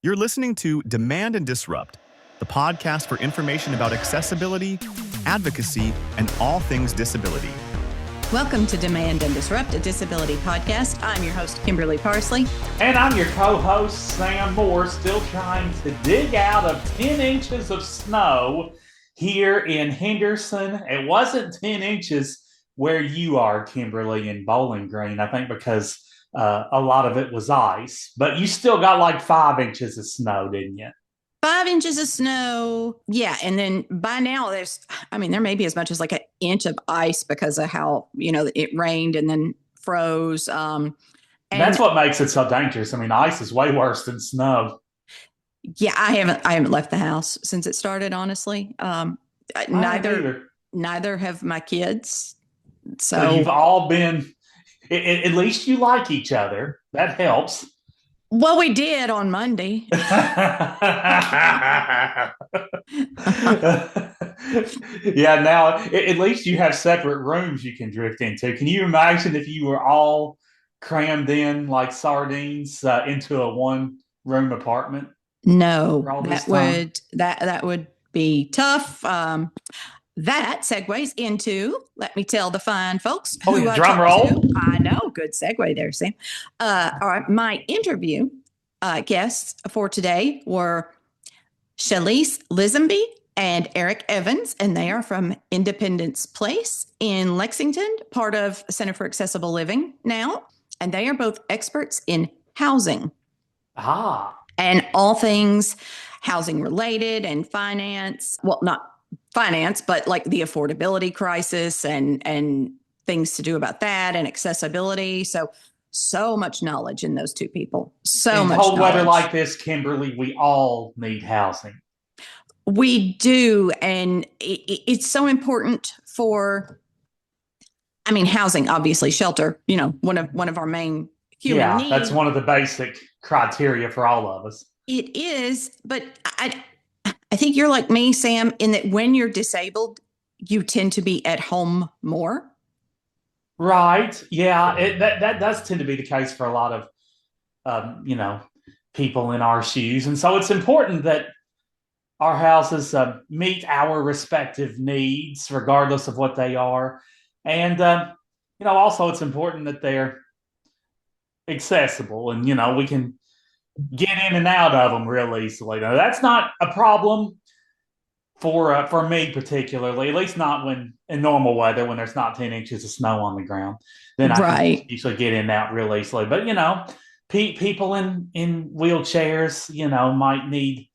You're listening to Demand and Disrupt, the podcast for information about accessibility, advocacy, and all things disability. Welcome to Demand and Disrupt, a disability podcast. I'm your host, Kimberly Parsley. And I'm your co-host, Sam Moore, still trying to dig out of 10 inches of snow here in Henderson. It wasn't 10 inches where you are, Kimberly, in Bowling Green, I think because a lot of it was ice. But you still got like 5 inches of snow, didn't you? 5 inches of snow. Yeah. And then by now there may be as much as like an inch of ice because of how, it rained and then froze. And that's what makes it so dangerous. I mean, ice is way worse than snow. Yeah, I haven't left the house since it started, honestly. Neither have my kids. So you've all been, at least you like each other. That helps. Well, we did on Monday. Yeah, now at least you have separate rooms you can drift into. Can you imagine if you were all crammed in like sardines into a one-room apartment? No, that would be tough. That segues into, let me tell the fine folks. Drum roll. I know, good segue there, Sam. All right, my interview guests for today were Shalise, Lisembee, and Eric Evans, and they are from Independence Place in Lexington, part of Center for Accessible Living now, and they are both experts in housing. And all things housing related and finance. Well, not finance, but like the affordability crisis and things to do about that and accessibility. So much knowledge in those two people. In cold weather like this, Kimberly, we all need housing. We do. And it's so important for, housing, obviously, shelter, one of our main human needs. That's one of the basic criteria for all of us. It is, but I think you're like me, Sam, in that when you're disabled, you tend to be at home more. Right. Yeah, that does tend to be the case for a lot of, people in our shoes. And so it's important that our houses meet our respective needs, regardless of what they are. And, also it's important that they're accessible and, we can get in and out of them real easily. Now, that's not a problem for me particularly, at least not when in normal weather when there's not 10 inches of snow on the ground. Then I can usually get in and out real easily. But, people in wheelchairs, might need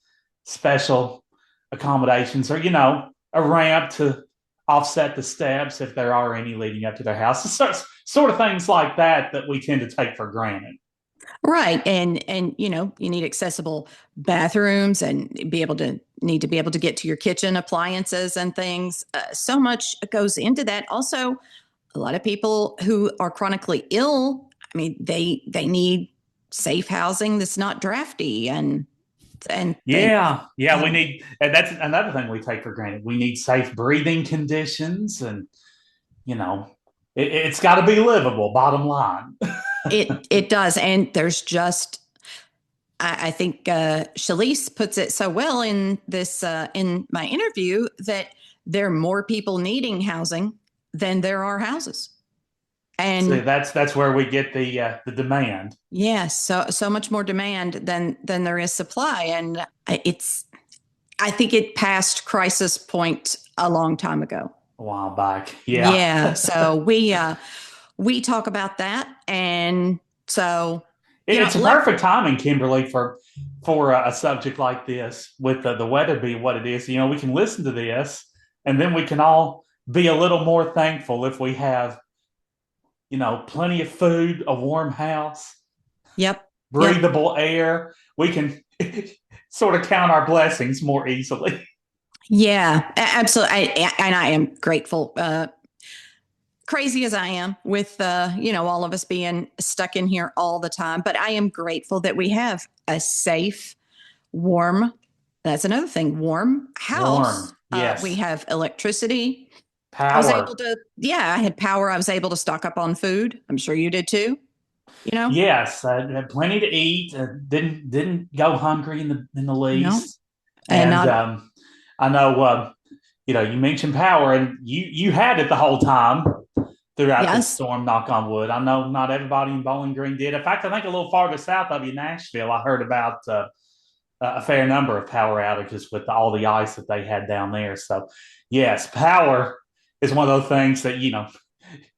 special accommodations or, a ramp to offset the steps if there are any leading up to their house. Sort of things like that we tend to take for granted. Right. And you need accessible bathrooms and need to be able to get to your kitchen appliances and things. So much goes into that. Also, a lot of people who are chronically ill, they need safe housing that's not drafty and we need, and that's another thing we take for granted. We need safe breathing conditions and, it's got to be livable, bottom line. It does. And there's just, I think Shalise puts it so well in this, in my interview, that there are more people needing housing than there are houses. And so that's where we get the demand. Yes. So much more demand than there is supply. And I think it passed crisis point a long time ago. A while back. Yeah. Yeah. So we talk about that. And so it's perfect timing, Kimberly, for a subject like this with the weather being what it is. We can listen to this and then we can all be a little more thankful if we have, plenty of food, a warm house. Yep. Breathable air. We can sort of count our blessings more easily. Yeah, absolutely. And I am grateful. Crazy as I am with, all of us being stuck in here all the time. But I am grateful that we have a safe, warm, that's another thing, warm house. Yes. We have electricity. Power. I was able to, I had power. I was able to stock up on food. I'm sure you did too. You know? Yes, I had plenty to eat. Didn't go hungry in the No. least. And And not, I know you mentioned power, and you had it the whole time throughout this yes. storm. Knock on wood. I know not everybody in Bowling Green did. In fact, I think a little farther south of you, Nashville, I heard about a fair number of power outages with all the ice that they had down there. So, yes, power is one of those things that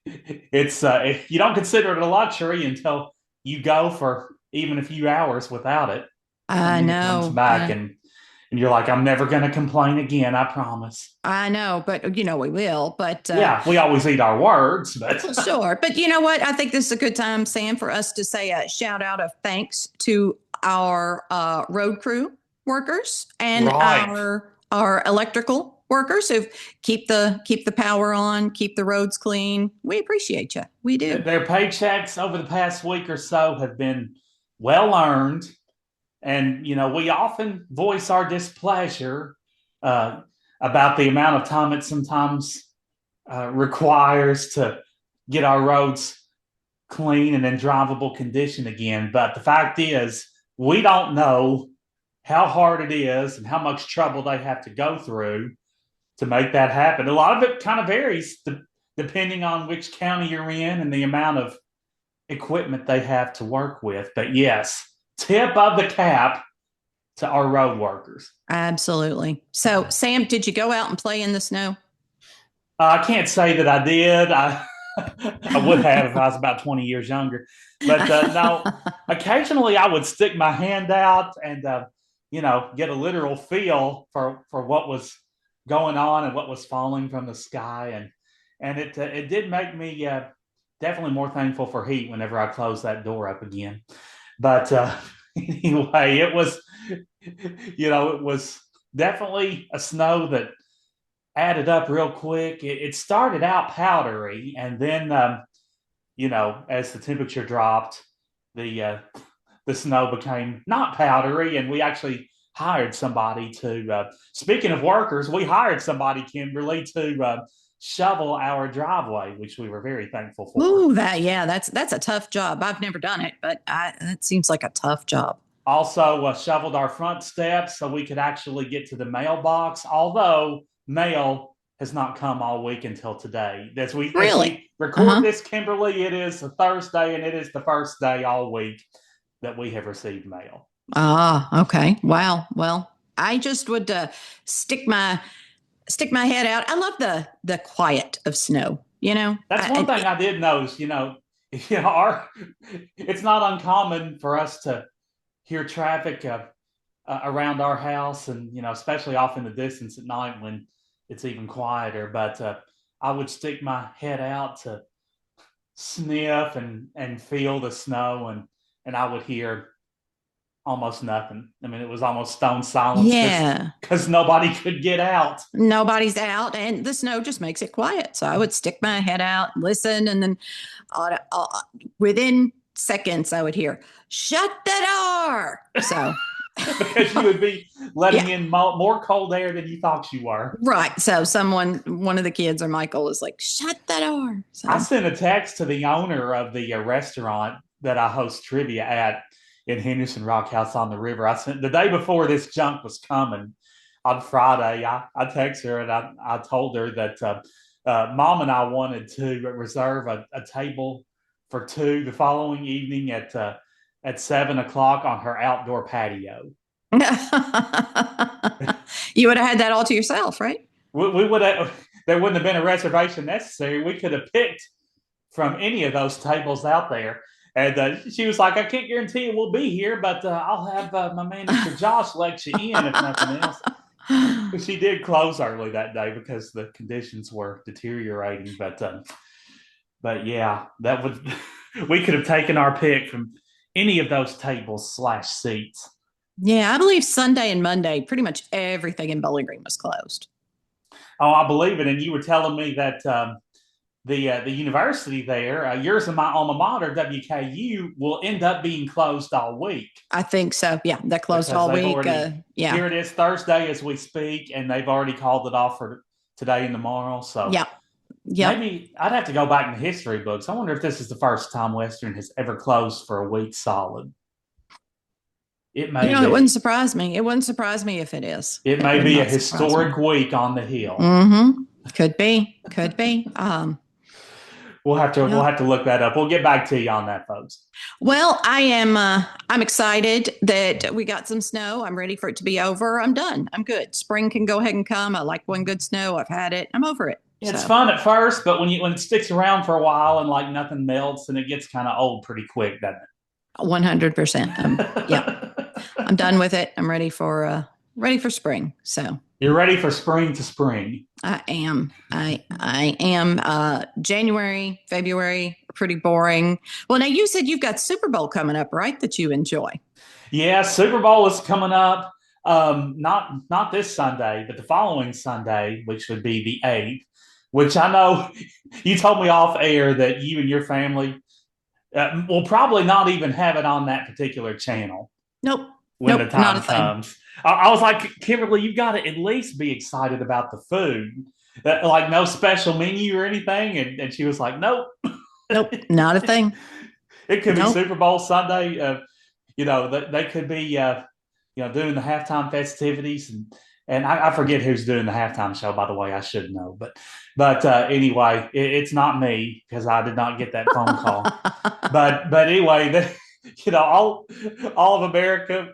it's you don't consider it a luxury until you go for even a few hours without it, and I then it comes know. back, and you're like, I'm never going to complain again. I promise. I know, but we will. But Yeah, we always eat our words, but well, sure. But you know what? I think this is a good time, Sam, for us to say a shout out of thanks to our road crew workers and right. our electrical workers who keep the power on, keep the roads clean. We appreciate you. We do. Their paychecks over the past week or so have been well earned. And, we often voice our displeasure uh, about the amount of time it sometimes requires to get our roads clean and in drivable condition again. But the fact is, we don't know how hard it is and how much trouble they have to go through to make that happen. A lot of it kind of varies depending on which county you're in and the amount of equipment they have to work with. But yes, tip of the cap to our road workers. Absolutely. So, Sam, did you go out and play in the snow? I can't say that I did. I would have if I was about 20 years younger. But no, occasionally I would stick my hand out and, get a literal feel for what was going on and what was falling from the sky. And it did make me definitely more thankful for heat whenever I closed that door up again. But anyway, it was definitely a snow that added up real quick. It started out powdery, and then as the temperature dropped, the snow became not powdery, and we actually hired somebody to. Speaking of workers, we hired somebody, Kimberly, to shovel our driveway, which we were very thankful for. Ooh, that's a tough job. I've never done it, but that seems like a tough job. Also, shoveled our front steps so we could actually get to the mailbox. Although mail has not come all week until today. As we Really? record Uh-huh. this, Kimberly, it is a Thursday, and it is the first day all week that we have received mail. Ah, okay. Wow. Well, I just would stick my head out. I love the quiet of snow. That's one thing I did notice. It's not uncommon for us to hear traffic around our house, and especially off in the distance at night when it's even quieter. But I would stick my head out to sniff and feel the snow, and I would hear almost nothing. I mean, it was almost stone silence Yeah, because nobody could get out. nobody's out, and the snow just makes it quiet. So I would stick my head out, listen, and then within seconds, I would hear, "Shut the door." So. Because you would be letting Yeah. in more cold air than you thought you were. Right. So one of the kids or Michael is like, shut the door. I So, sent a text to the owner of the restaurant that I host trivia at in Henderson Rock House on the River. I sent the day before this junk was coming on Friday. I texted her and I told her that Mom and I wanted to reserve a table for two the following evening at 7 o'clock on her outdoor patio. you would have had that all to yourself, right? We would have, there wouldn't have been a reservation necessary. We could have picked from any of those tables out there. And she was like, I can't guarantee it will be here, but I'll have my manager Josh let you in if nothing else. She did close early that day because the conditions were deteriorating. But yeah, that would we could have taken our pick from any of those tables / seats. Yeah, I believe Sunday and Monday, pretty much everything in Bowling Green was closed. Oh, I believe it. And you were telling me that the university there, yours and my alma mater, WKU, will end up being closed all week. I think so. Yeah, that closed Because all they've week. already, Yeah. Here it is Thursday as we speak, and they've already called it off for today and tomorrow. So Yeah. Yep. Maybe I'd have to go back in the history books. I wonder if this is the first time Western has ever closed for a week solid. It may It wouldn't be. surprise me. It wouldn't surprise me if it is. It It may would be a not surprise me. historic week on the Hill. Mm-hmm. Could be. Could be. We'll have to Yep. look that up. We'll get back to you on that, folks. Well, I'm excited that we got some snow. I'm ready for it to be over. I'm done. I'm good. Spring can go ahead and come. I like one good snow. I've had it. I'm over it. It's So fun at first, but when it sticks around for a while and like nothing melts, and it gets kind of old pretty quick, doesn't 100%. Yeah, it? I'm done with it. I'm ready for spring. So You're ready for spring to spring. I am. I am. January, February, pretty boring. Well, now you said you've got Super Bowl coming up, right? That you enjoy. Yeah, Super Bowl is coming up. Not this Sunday, but the following Sunday, which would be the 8th, which I know you told me off air that you and your family will probably not even have it on that particular channel Nope. when Nope. the Not a time thing. comes. I was like, Kimberly, you've got to at least be excited about the food. Like no special menu or anything. And she was like, nope. Nope. Not a thing. It could be Nope. Super Bowl Sunday. They could be doing the halftime festivities, and I forget who's doing the halftime show. By the way, I should know, but anyway, it's not me because I did not get that phone call. But anyway, all of America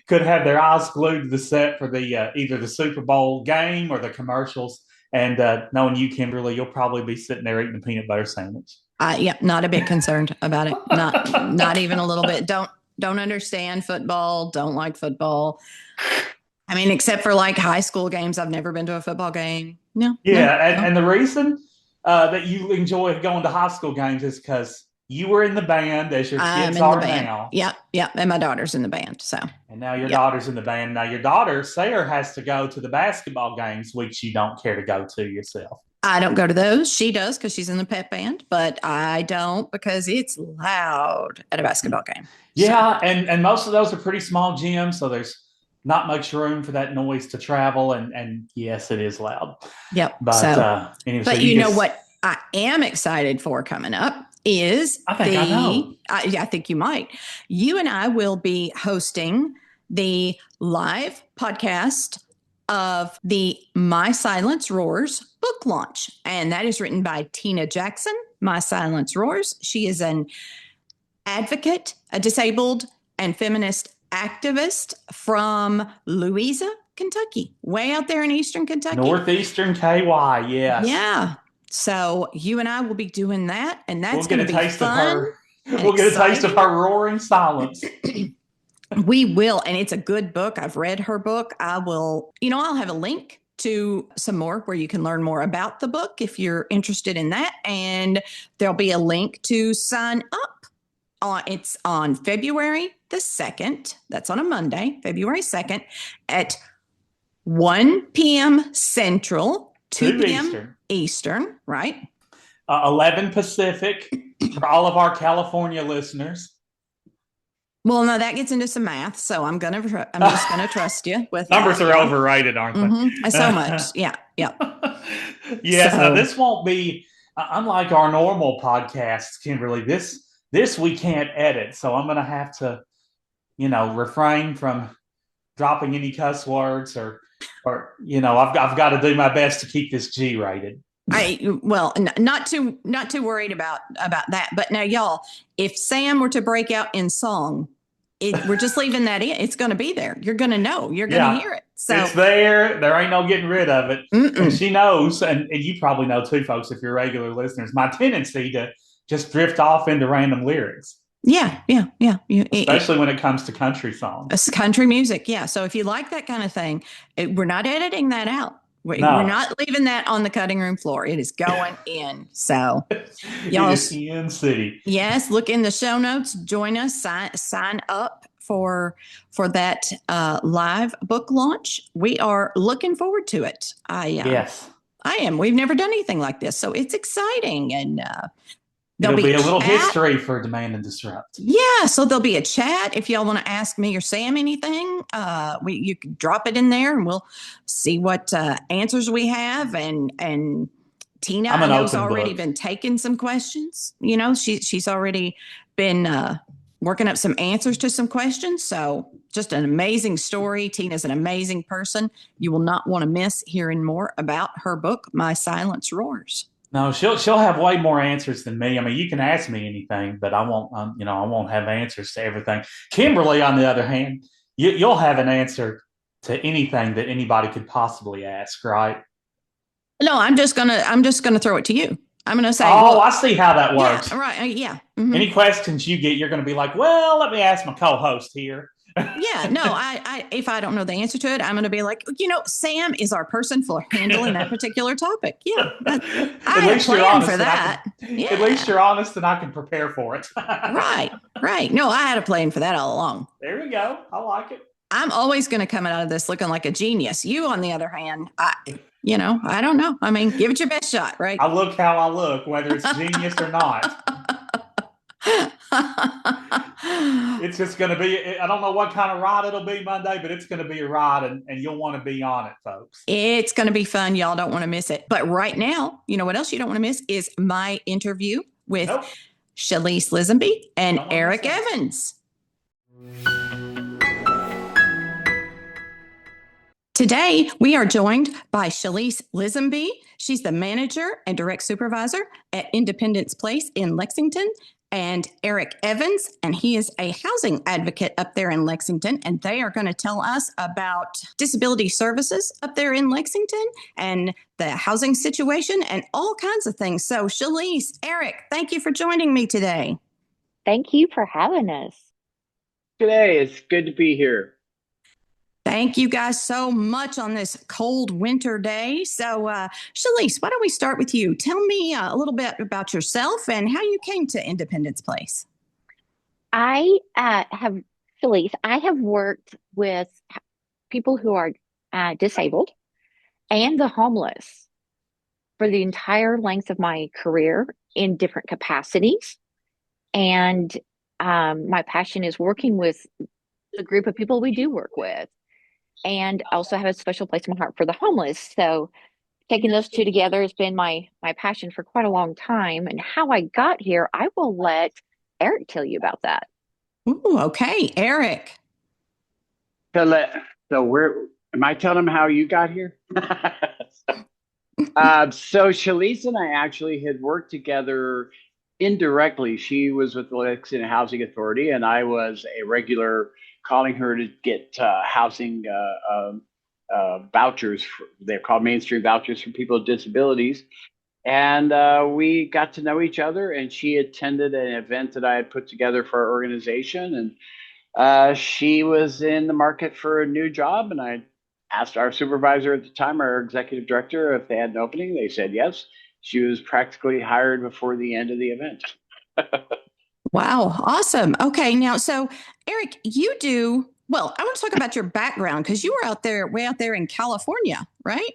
could have their eyes glued to the set for the either the Super Bowl game or the commercials. And knowing you, Kimberly, you'll probably be sitting there eating a peanut butter sandwich. Yeah, not a bit concerned about it. Not even a little bit. Don't understand football. Don't like football. I mean, except for like high school games, I've never been to a football game. No. And the reason that you enjoy going to high school games is because you were in the band, as your kids are now. Yep. And my daughter's in the band. So. And now your daughter's in the band. Now your daughter, Sarah, has to go to the basketball games, which you don't care to go to yourself. I don't go to those. She does because she's in the pep band, but I don't because it's loud at a basketball game. Yeah, so. and most of those are pretty small gyms, so there's not much room for that noise to travel. And yes, it is loud. Yep. But anyway, but you know what I am excited for coming up is I know. I think you might. You and I will be hosting the live podcast of the My Silence Roars book launch. And that is written by Tina Jackson, My Silence Roars. She is an advocate, a disabled and feminist activist from Louisa, Kentucky, way out there in Eastern Kentucky. Northeastern KY, yes. Yeah. So you and I will be doing that, and that's going to be fun. We'll get a taste of her roaring silence. We will. And it's a good book. I've read her book. I'll have a link to some more where you can learn more about the book if you're interested in that. And there'll be a link to sign up. It's on February the 2nd. That's on a Monday, February 2nd at 1 p.m. Central, 2 p.m. Eastern, right? 11 Pacific for all of our California listeners. Well, no, that gets into some math, so I'm just gonna trust you with numbers that. are overrated, aren't they? Mm-hmm. So much, yeah. Yes, now this won't be unlike our normal podcasts, Kimberly. This we can't edit, so I'm gonna have to, refrain from dropping any cuss words or I've got to do my best to keep this G-rated. Not too worried about that. But now, y'all, if Sam were to break out in song, we're just leaving that in. It's going to be there. You're going to know. You're going to hear it. So it's there. There ain't no getting rid of it. And she knows, and you probably know too, folks, if you're regular listeners, my tendency to just drift off into random lyrics. Yeah. Especially when it comes to country songs. It's country music, yeah. So if you like that kind of thing, we're not editing that out. We're not leaving that on the cutting room floor. It is going in. So, y'all, it is in city. Yes, look in the show notes. Join us. Sign up for that live book launch. We are looking forward to it. Yes, I am. We've never done anything like this, so it's exciting. And there'll be a little history for Demand and Disrupt. Yeah, so there'll be a chat. If y'all want to ask me or Sam anything, you can drop it in there, and we'll see what answers we have, and Tina, I'm I an know, has open already book. been taking some questions. She's already been working up some answers to some questions. So just an amazing story. Tina's an amazing person. You will not want to miss hearing more about her book, My Silence Roars. No, she'll have way more answers than me. I mean, you can ask me anything, but I won't. I won't have answers to everything. Kimberly, on the other hand, you'll have an answer to anything that anybody could possibly ask, right? No, I'm just gonna throw it to you. I'm gonna say, Oh, well, I see how that yeah, works. right, yeah. Mm-hmm. Any questions you get, you're going to be like, "Well, let me ask my co-host here." Yeah, no, I if I don't know the answer to it, I'm going to be like, Sam is our person for handling that particular topic. Yeah, I At had a least you're plan for honest, and I that. can. At least Yeah, you're honest, and I can prepare for it. right, right. No, I had a plan for that all along. There we go. I like it. I'm always going to come out of this looking like a genius. You, on the other hand, I don't know. I mean, give it your best shot, right? I look how I look, whether it's genius or not. It's just going to be, I don't know what kind of ride it'll be Monday, but it's going to be a ride, and you'll want to be on it, folks. It's going to be fun. Y'all don't want to miss it. But right now, you know what else you don't want to miss is my interview with Shalise Lisembee and Eric Evans. Today, we are joined by Shalise Lisembee. She's the manager and direct supervisor at Independence Place in Lexington, and Eric Evans, and he is a housing advocate up there in Lexington, and they are going to tell us about disability services up there in Lexington and the housing situation and all kinds of things. So, Shalise, Eric, thank you for joining me today. Thank you for having us. Today, it's good to be here. Thank you guys so much on this cold winter day. So, Shalise, why don't we start with you? Tell me a little bit about yourself and how you came to Independence Place. I have worked with people who are disabled and the homeless for the entire length of my career in different capacities. And my passion is working with the group of people we do work with. And also have a special place in my heart for the homeless. So taking those two together has been my passion for quite a long time. And how I got here, I will let Eric tell you about that. Ooh, okay, Eric. So where am I telling them how you got here? So Shalise and I actually had worked together indirectly. She was with the Lexington Housing Authority, and I was a regular calling her to get housing vouchers. They're called mainstream vouchers for people with disabilities. And we got to know each other, and she attended an event that I had put together for our organization. And she was in the market for a new job, and I asked our supervisor at the time, our executive director, if they had an opening. They said yes. She was practically hired before the end of the event. Wow, awesome. Okay, now, so Eric, I want to talk about your background because you were way out there in California, right?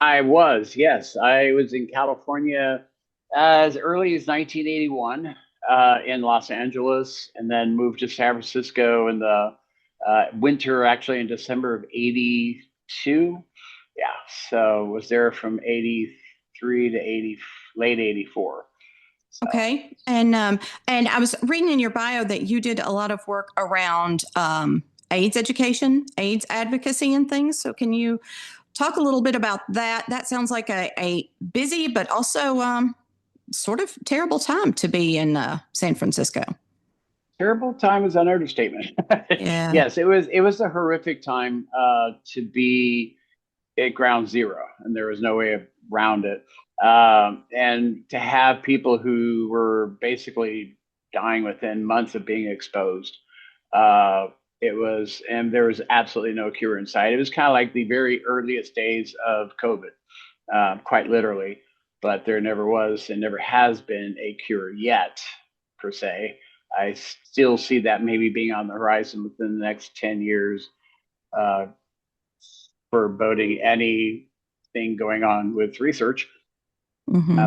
I was, yes. I was in California as early as 1981 in Los Angeles, and then moved to San Francisco in the winter, actually in December of 82. Yeah, so was there from 83 to late 84. So. Okay, and I was reading in your bio that you did a lot of work around AIDS education, AIDS advocacy, and things. So can you talk a little bit about that? That sounds like a busy but also sort of terrible time to be in San Francisco. Terrible time is an understatement. Yeah. Yes, it was a horrific time to be at ground zero, and there was no way around it. And to have people who were basically dying within months of being exposed, and there was absolutely no cure in sight. It was kind of like the very earliest days of COVID, quite literally, but there never was and never has been a cure yet, per se. I still see that maybe being on the horizon within the next 10 years, foreboding anything going on with research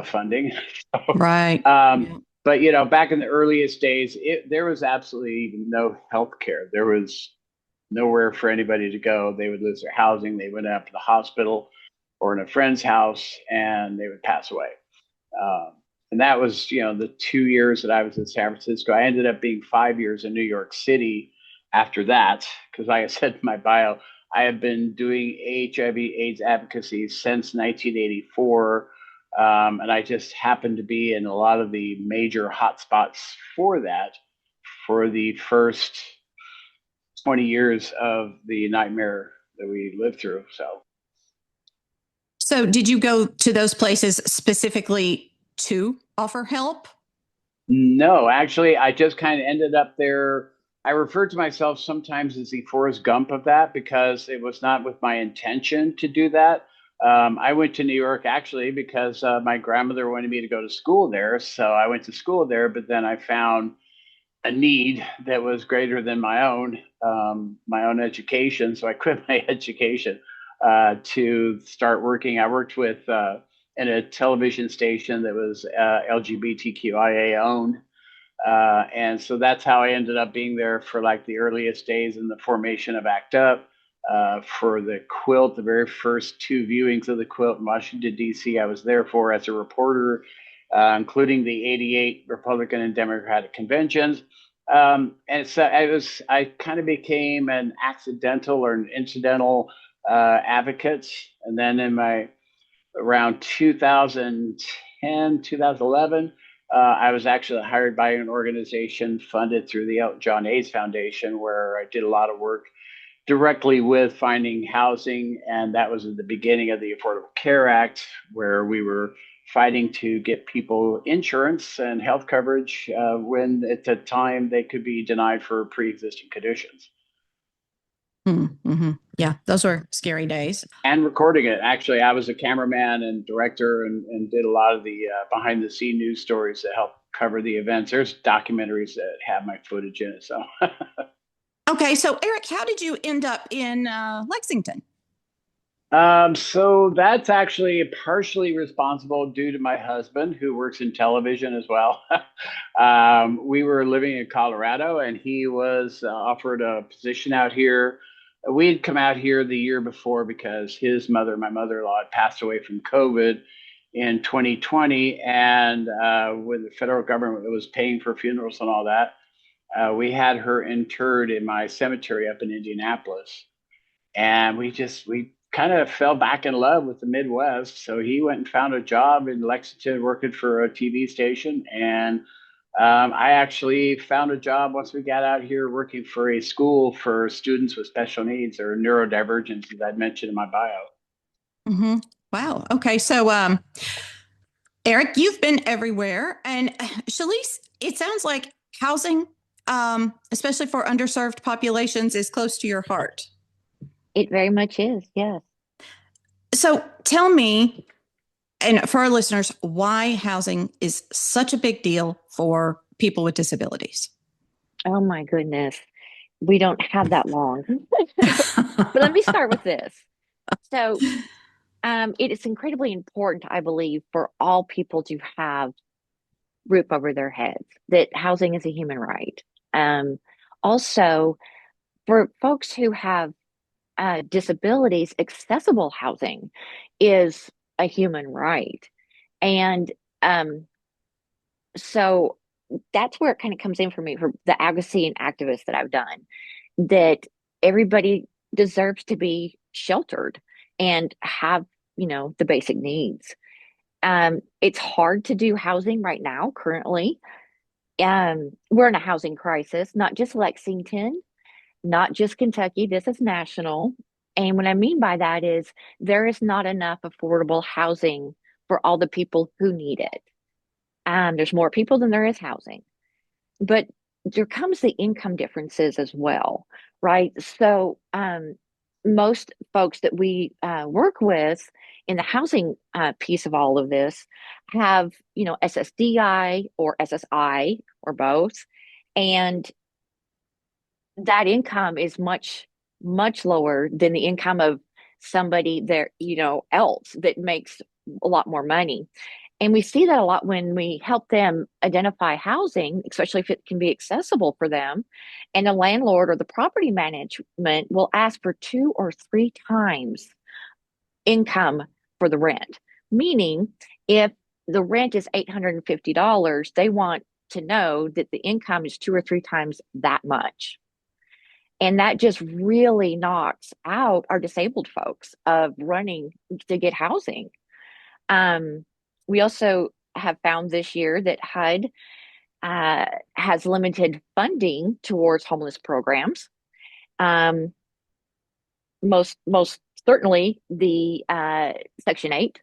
funding. So, right. But, back in the earliest days, there was absolutely no health care. There was nowhere for anybody to go. They would lose their housing. They went up to the hospital or in a friend's house, and they would pass away. And that was, the 2 years that I was in San Francisco. I ended up being 5 years in New York City after that, because like I said in my bio, I have been doing HIV/AIDS advocacy since 1984. And I just happened to be in a lot of the major hotspots for that for the first 20 years of the nightmare that we lived through. So did you go to those places specifically to offer help? No, actually, I just kind of ended up there. I refer to myself sometimes as the Forrest Gump of that, because it was not with my intention to do that. I went to New York actually because my grandmother wanted me to go to school there. So I went to school there, but then I found a need that was greater than my own education. So I quit my education to start working. I worked with in a television station that was LGBTQIA owned. And so that's how I ended up being there for like the earliest days in the formation of ACT UP. For the quilt, the very first two viewings of the quilt in Washington, D.C., I was there for as a reporter, including the 88 Republican and Democratic conventions. And so I kind of became an accidental or an incidental advocate. And then around 2010, 2011, I was actually hired by an organization funded through the John Hayes Foundation, where I did a lot of work directly with finding housing. And that was at the beginning of the Affordable Care Act, where we were fighting to get people insurance and health coverage when at the time they could be denied for pre-existing conditions. Mm-hmm. Yeah, those were scary days. And recording it. Actually, I was a cameraman and director and did a lot of the behind the scene news stories that help cover the events. There's documentaries that have my footage in it. So, okay. So Eric, how did you end up in Lexington? So that's actually partially responsible due to my husband, who works in television as well. We were living in Colorado, and he was offered a position out here. We had come out here the year before because his mother, my mother-in-law, had passed away from COVID in 2020. And when the federal government was paying for funerals and all that, we had her interred in my cemetery up in Indianapolis. And we kind of fell back in love with the Midwest. So he went and found a job in Lexington working for a TV station. And I actually found a job once we got out here working for a school for students with special needs or neurodivergence, as I'd mentioned in my bio. Mm-hmm. Wow. Okay. So, Eric, you've been everywhere. And Shalise, it sounds like housing, especially for underserved populations, is close to your heart. It very much is, yes. So tell me, and for our listeners, why housing is such a big deal for people with disabilities. Oh my goodness. We don't have that long. But let me start with this. So it is incredibly important, I believe, for all people to have roof over their heads, that housing is a human right. Also, for folks who have disabilities, accessible housing is a human right. And so that's where it kind of comes in for me, for the advocacy and activists that I've done, that everybody deserves to be sheltered and have, the basic needs. It's hard to do housing right now, currently. We're in a housing crisis, not just Lexington, not just Kentucky. This is national. And what I mean by that is there is not enough affordable housing for all the people who need it. There's more people than there is housing. But there comes the income differences as well, right? So most folks that we work with in the housing piece of all of this have, SSDI or SSI or both. And that income is much, much lower than the income of somebody there, else that makes a lot more money. And we see that a lot when we help them identify housing, especially if it can be accessible for them. And the landlord or the property management will ask for 2 or 3 times income for the rent. Meaning, if the rent is $850, they want to know that the income is 2 or 3 times that much. And that just really knocks out our disabled folks of running to get housing. We also have found this year that HUD has limited funding towards homeless programs. Most certainly the Section 8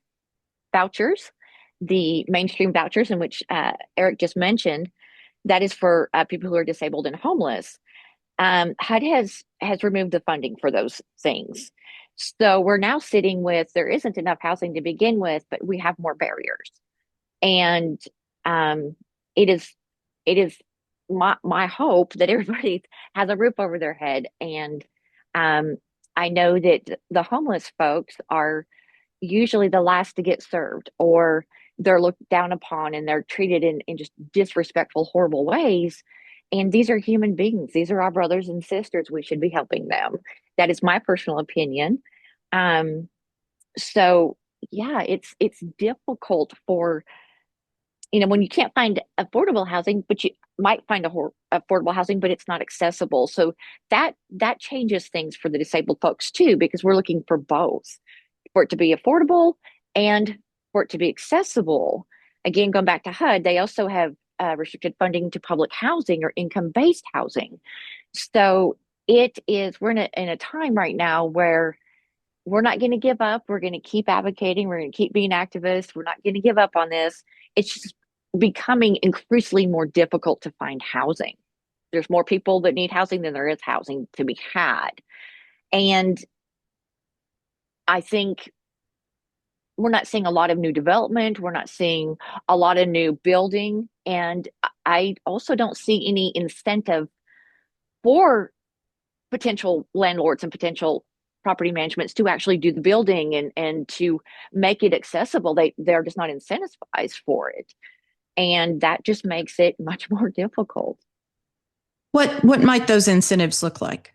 vouchers, the mainstream vouchers, in which Eric just mentioned, that is for people who are disabled and homeless. HUD has removed the funding for those things. So we're now sitting with, there isn't enough housing to begin with, but we have more barriers. And it is my hope that everybody has a roof over their head. And I know that the homeless folks are usually the last to get served, or they're looked down upon and they're treated in just disrespectful, horrible ways. And these are human beings. These are our brothers and sisters. We should be helping them. That is my personal opinion. So yeah, it's difficult for, when you can't find affordable housing, but you might find affordable housing, but it's not accessible. So that changes things for the disabled folks too, because we're looking for both, for it to be affordable and for it to be accessible. Again, going back to HUD, they also have restricted funding to public housing or income-based housing. So we're in a time right now where we're not going to give up. We're going to keep advocating. We're going to keep being activists. We're not going to give up on this. It's just becoming increasingly more difficult to find housing. There's more people that need housing than there is housing to be had. And I think we're not seeing a lot of new development. We're not seeing a lot of new building. And I also don't see any incentive for potential landlords and potential property managements to actually do the building and to make it accessible. They're just not incentivized for it. And that just makes it much more difficult. What might those incentives look like?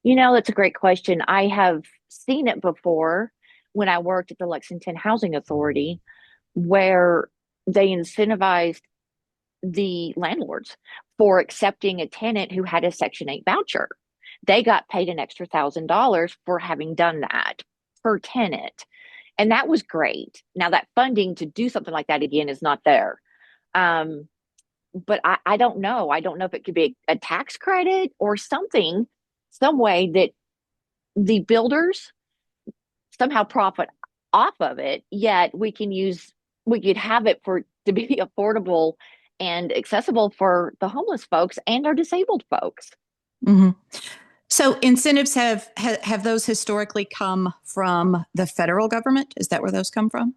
That's a great question. I have seen it before when I worked at the Lexington Housing Authority, where they incentivized the landlords for accepting a tenant who had a Section 8 voucher. They got paid an extra $1,000 for having done that per tenant. And that was great. Now that funding to do something like that again is not there. But I don't know. I don't know if it could be a tax credit or something, some way that the builders somehow profit off of it, yet we could have it to be affordable and accessible for the homeless folks and our disabled folks. Mm-hmm. So incentives have those historically come from the federal government? Is that where those come from?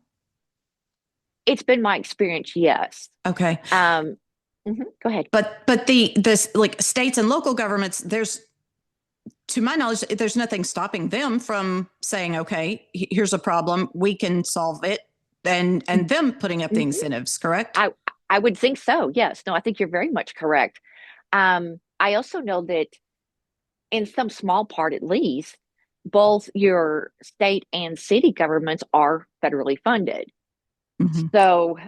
It's been my experience, yes. Okay. Go ahead. But the like states and local governments, to my knowledge, there's nothing stopping them from saying, okay, here's a problem, we can solve it, and them putting up the incentives, correct? I would think so, yes. No, I think you're very much correct. I also know that in some small part, at least, both your state and city governments are federally funded. Mm-hmm. So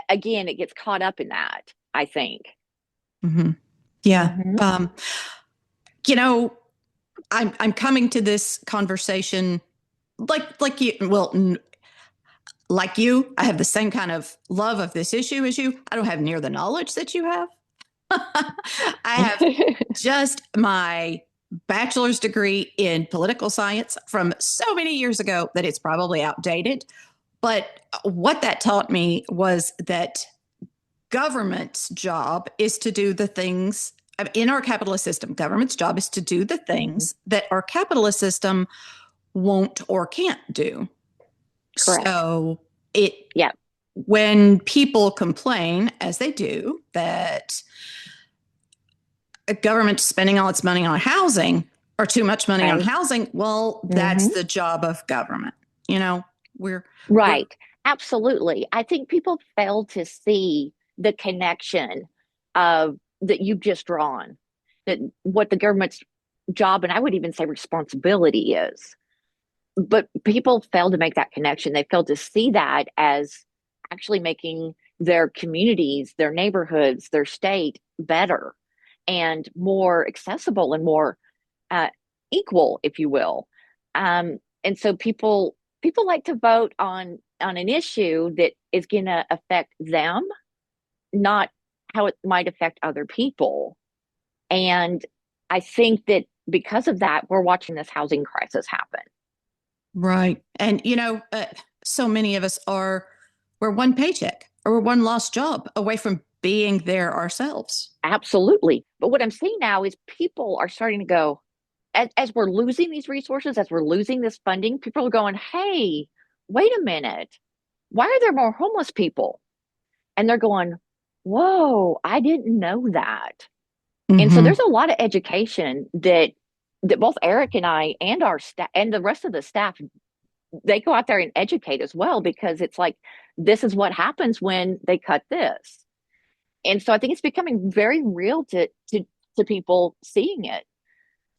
again, it gets caught up in that, I think. Mm-hmm. Yeah. Mm-hmm. I'm coming to this conversation like you. Well, like you, I have the same kind of love of this issue as you. I don't have near the knowledge that you have. I have just my bachelor's degree in political science from so many years ago that it's probably outdated. But what that taught me was that government's job is to do the things in our capitalist system. Government's job is to do the things that our capitalist system won't or can't do. Correct. So when people complain, as they do, that a government spending all its money on housing or too much money on housing, well, that's the job of government. We're Absolutely. I think people fail to see the connection of that you've just drawn, that what the government's job, and I would even say responsibility is. but people fail to make that connection. They fail to see that as actually making their communities, their neighborhoods, their state better and more accessible and more uh, equal, if you will. And so people like to vote on an issue that is going to affect them, not how it might affect other people. And I think that because of that, we're watching this housing crisis happen. Right. And, so many of us we're one paycheck or we're one lost job away from being there ourselves. Absolutely. But what I'm seeing now is people are starting to go, as we're losing these resources, as we're losing this funding, people are going, hey, wait a minute. Why are there more homeless people? And they're going, whoa, I didn't know that. And so there's a lot of education that both Eric and I and our staff and the rest of the staff, they go out there and educate as well, because it's like, this is what happens when they cut this. And so I think it's becoming very real to people seeing it.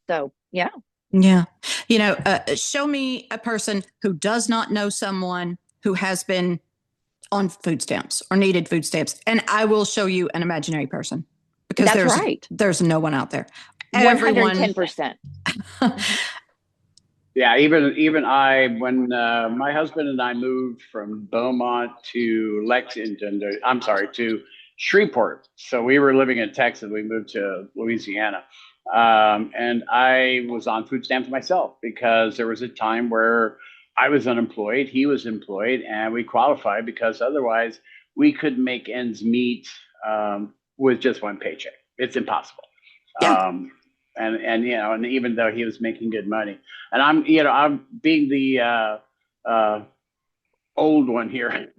So, yeah. Yeah. Show me a person who does not know someone who has been on food stamps or needed food stamps, and I will show you an imaginary person, because That's right. There's no one out there. 110%. Yeah, even I, when my husband and I moved from Beaumont to Lexington, to Shreveport. So we were living in Texas. We moved to Louisiana. And I was on food stamps myself, because there was a time where I was unemployed, he was employed, and we qualified because otherwise we couldn't make ends meet with just one paycheck. It's impossible. Yeah. And even though he was making good money, and I'm being the old one here.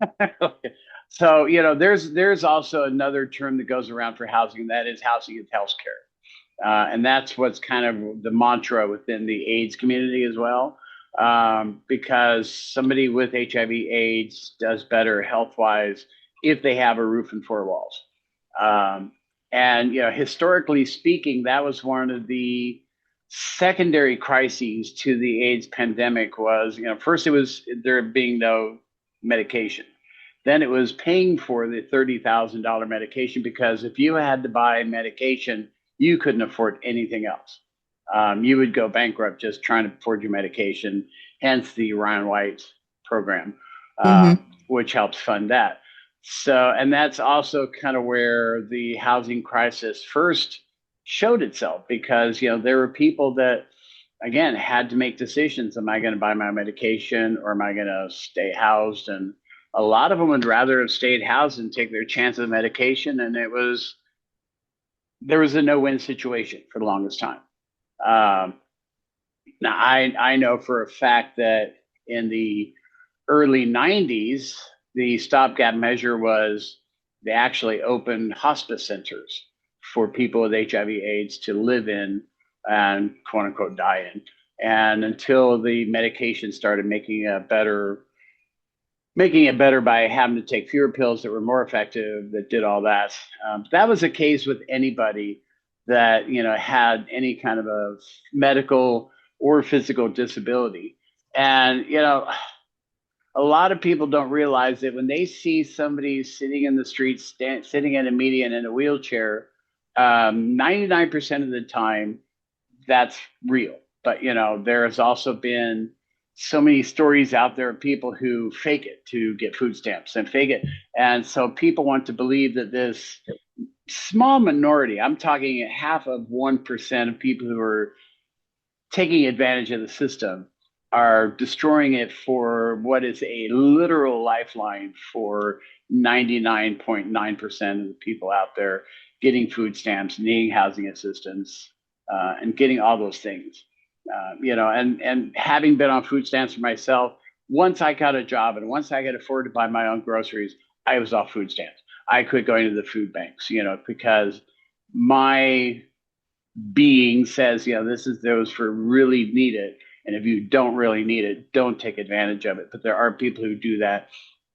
So, there's also another term that goes around for housing, and that is housing and healthcare. And that's what's kind of the mantra within the AIDS community as well. Because somebody with HIV/AIDS does better health-wise if they have a roof and four walls. And historically speaking, that was one of the secondary crises to the AIDS pandemic. Was first it was there being no medication, then it was paying for the $30,000 medication, because if you had to buy medication, you couldn't afford anything else. You would go bankrupt just trying to afford your medication. Hence the Ryan White program, which helps fund that. So, and that's also kind of where the housing crisis first showed itself, because, there were people that, again, had to make decisions. Am I going to buy my medication, or am I going to stay housed? And a lot of them would rather have stayed housed and take their chance of medication. And there was a no-win situation for the longest time. Now, I know for a fact that in the early 90s, the stopgap measure was they actually opened hospice centers for people with HIV/AIDS to live in and quote unquote die in. And until the medication started making it better by having to take fewer pills that were more effective, that did all that. That was the case with anybody that had any kind of a medical or physical disability. And a lot of people don't realize that when they see somebody sitting in the street, sitting in a median in a wheelchair, 99% of the time, that's real. But, there has also been so many stories out there of people who fake it to get food stamps and fake it. And so people want to believe that this small minority, I'm talking 0.5% of people who are taking advantage of the system, are destroying it for what is a literal lifeline for 99.9% of the people out there getting food stamps, needing housing assistance, and getting all those things. And having been on food stamps for myself, once I got a job and once I could afford to buy my own groceries, I was off food stamps. I quit going to the food banks, because my being says, this is those for really need it. And if you don't really need it, don't take advantage of it. But there are people who do that.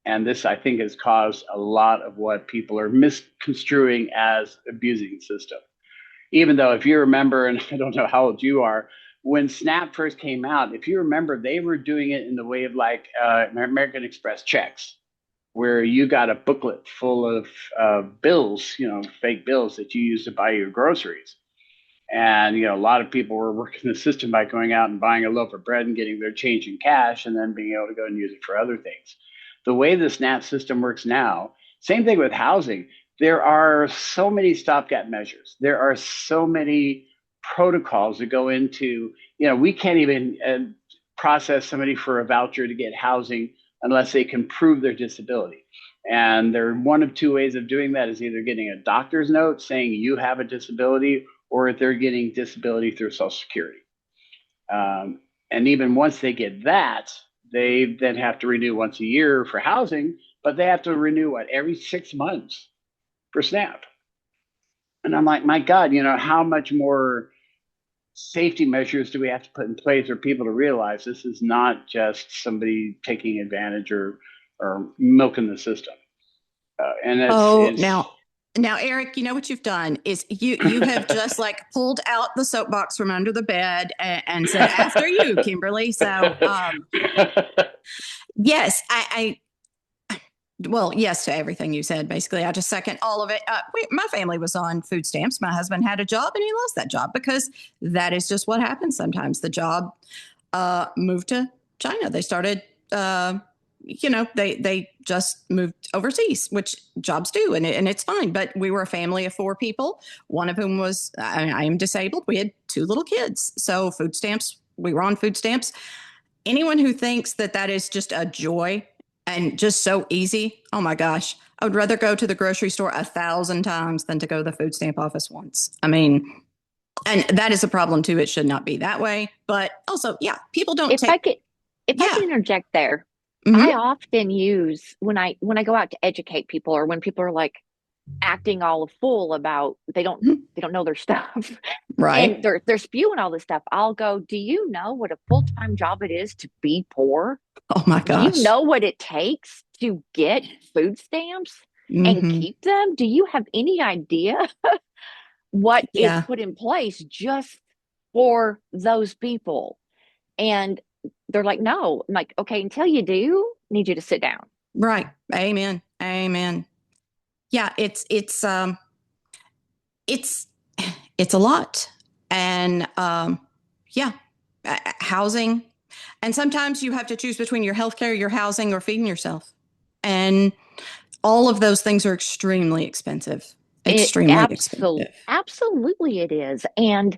And this, I think, has caused a lot of what people are misconstruing as abusing the system. Even though, if you remember, and I don't know how old you are, when SNAP first came out, if you remember, they were doing it in the way of like American Express checks, where you got a booklet full of bills, fake bills that you use to buy your groceries. And, a lot of people were working the system by going out and buying a loaf of bread and getting their change in cash and then being able to go and use it for other things. The way the SNAP system works now, same thing with housing. There are so many stopgap measures. There are so many protocols that go into, we can't even process somebody for a voucher to get housing unless they can prove their disability. And there are one of two ways of doing that is either getting a doctor's note saying you have a disability, or if they're getting disability through Social Security. And even once they get that, they then have to renew once a year for housing, but they have to renew every 6 months for SNAP. And I'm like, my God, how much more safety measures do we have to put in place for people to realize this is not just somebody taking advantage or milking the system? Now, Eric, you know what you've done is you have just like pulled out the soapbox from under the bed and said, after you, Kimberly. So, yes, well, yes to everything you said. Basically, I just second all of it. My family was on food stamps. My husband had a job and he lost that job because that is just what happens sometimes. The job moved to China. They started they just moved overseas, which jobs do, and it's fine. But we were a family of 4 people, one of whom was, I am disabled. We had 2 little kids. So we were on food stamps. Anyone who thinks that is just a joy and just so easy, oh my gosh, I would rather go to the grocery store 1,000 times than to go to the food stamp office once. I mean, and that is a problem too. It should not be that way. But also, people don't If I can interject there. Mm-hmm. I often use when I go out to educate people, or when people are like acting all a fool about they don't know their stuff, right? And they're spewing all this stuff. I'll go, do you know what a full-time job it is to be poor? Oh my gosh! Do you know what it takes to get food stamps and keep them? Do you have any idea what is put in place just for those people? And they're like, no. I'm like, okay, until you do, need you to sit down. Right. Amen. Yeah, it's a lot. And housing. And sometimes you have to choose between your healthcare, your housing, or feeding yourself. And all of those things are extremely expensive. Expensive. Absolutely it is. And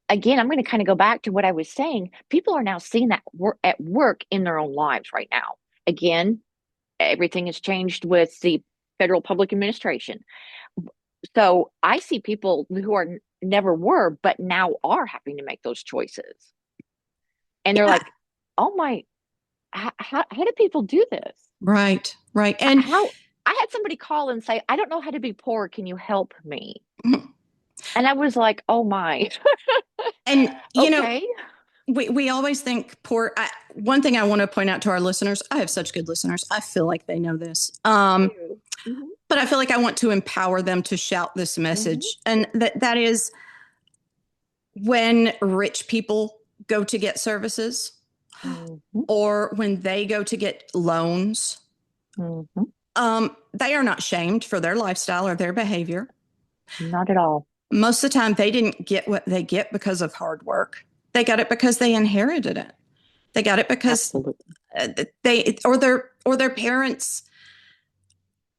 again, I'm going to kind of go back to what I was saying. People are now seeing that at work in their own lives right now. Again, everything has changed with the federal public administration. So I see people who never were, but now are having to make those choices. And they're like, oh my, how do people do this? Right. And I had somebody call and say, I don't know how to be poor. Can you help me? And I was like, oh my. And, we always think poor. One thing I want to point out to our listeners, I have such good listeners. I feel like they know this. But I feel like I want to empower them to shout this message. And that is when rich people go to get services or when they go to get loans, they are not shamed for their lifestyle or their behavior. Not at all. Most of the time, they didn't get what they get because of hard work. They got it because they inherited it. They got it because their parents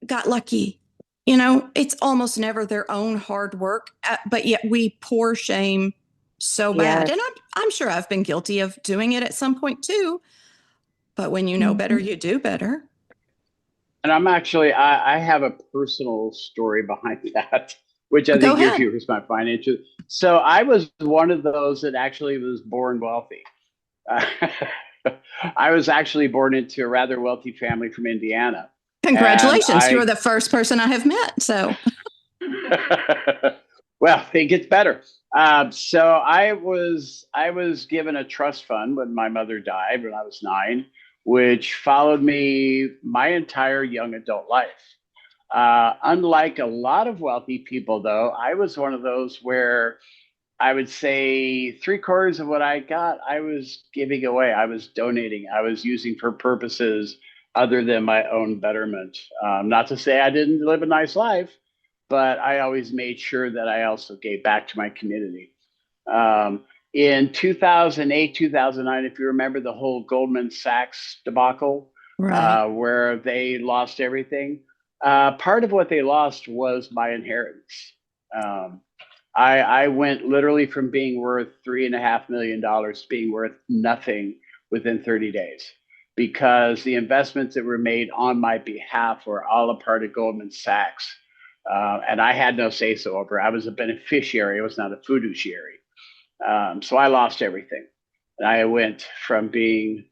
got lucky. It's almost never their own hard work, but yet we poor shame so bad. And I'm sure I've been guilty of doing it at some point too. But when you know better, you do better. And I'm actually, I have a personal story behind that, which I think your viewers might find interesting. So I was one of those that actually was born wealthy. I was actually born into a rather wealthy family from Indiana. Congratulations. You are the first person I have met. So, well, it gets better. So I was given a trust fund when my mother died when I was 9, which followed me my entire young adult life. Unlike a lot of wealthy people, though, I was one of those where I would say 3/4 of what I got, I was giving away. I was donating. I was using for purposes other than my own betterment. Not to say I didn't live a nice life, but I always made sure that I also gave back to my community. In 2008, 2009, if you remember the whole Goldman Sachs debacle, Right. where they lost everything, part of what they lost was my inheritance. Um, I went literally from being worth $3.5 million to being worth nothing within 30 days because the investments that were made on my behalf were all a part of Goldman Sachs. And I had no say so over it. I was a beneficiary, I was not a fiduciary. So I lost everything. And I went from being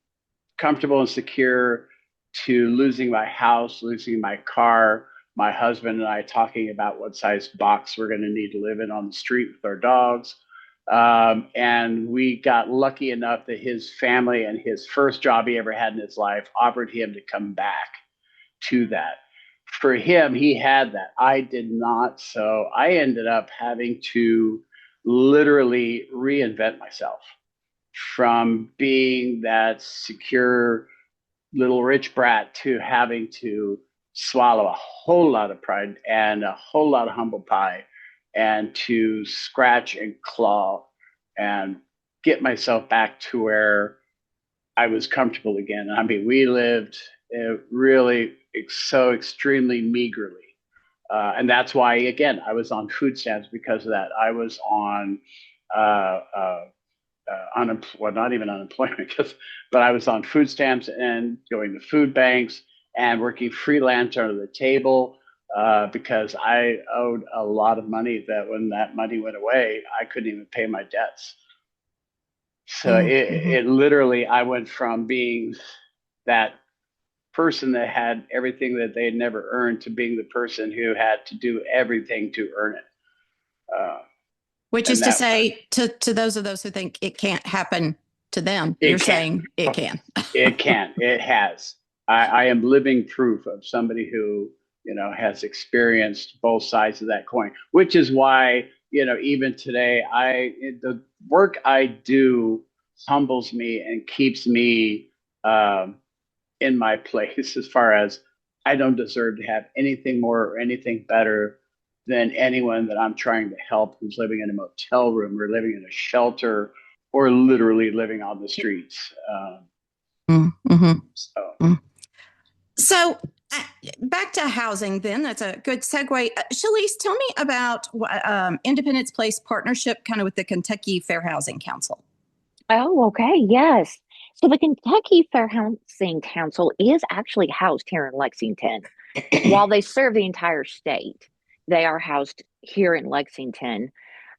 comfortable and secure to losing my house, losing my car, my husband and I talking about what size box we're going to need to live in on the street with our dogs. And we got lucky enough that his family and his first job he ever had in his life offered him to come back to that. For him, he had that. I did not. So I ended up having to literally reinvent myself from being that secure little rich brat to having to swallow a whole lot of pride and a whole lot of humble pie and to scratch and claw and get myself back to where I was comfortable again. I mean, we lived really so extremely meagerly. And that's why, again, I was on food stamps because of that. I was on well, not even unemployment, but I was on food stamps and going to food banks and working freelance under the table because I owed a lot of money that when that money went away, I couldn't even pay my debts. So Mm-hmm. it literally, I went from being that person that had everything that they had never earned to being the person who had to do everything to earn it. Uh, Which is and to that say, to those who think it can't happen to them, you're it can. saying it can. It can. It has. I am living proof of somebody who, has experienced both sides of that coin, which is why, even today, the work I do humbles me and keeps me um, in my place as far as I don't deserve to have anything more or anything better than anyone that I'm trying to help who's living in a motel room or living in a shelter or literally living on the streets. Mm-hmm. So So back to housing, then that's a good segue. Shalise, tell me about Independence Place partnership, kind of with the Kentucky Fair Housing Council. Oh, okay. Yes. So the Kentucky Fair Housing Council is actually housed here in Lexington. While they serve the entire state, they are housed here in Lexington.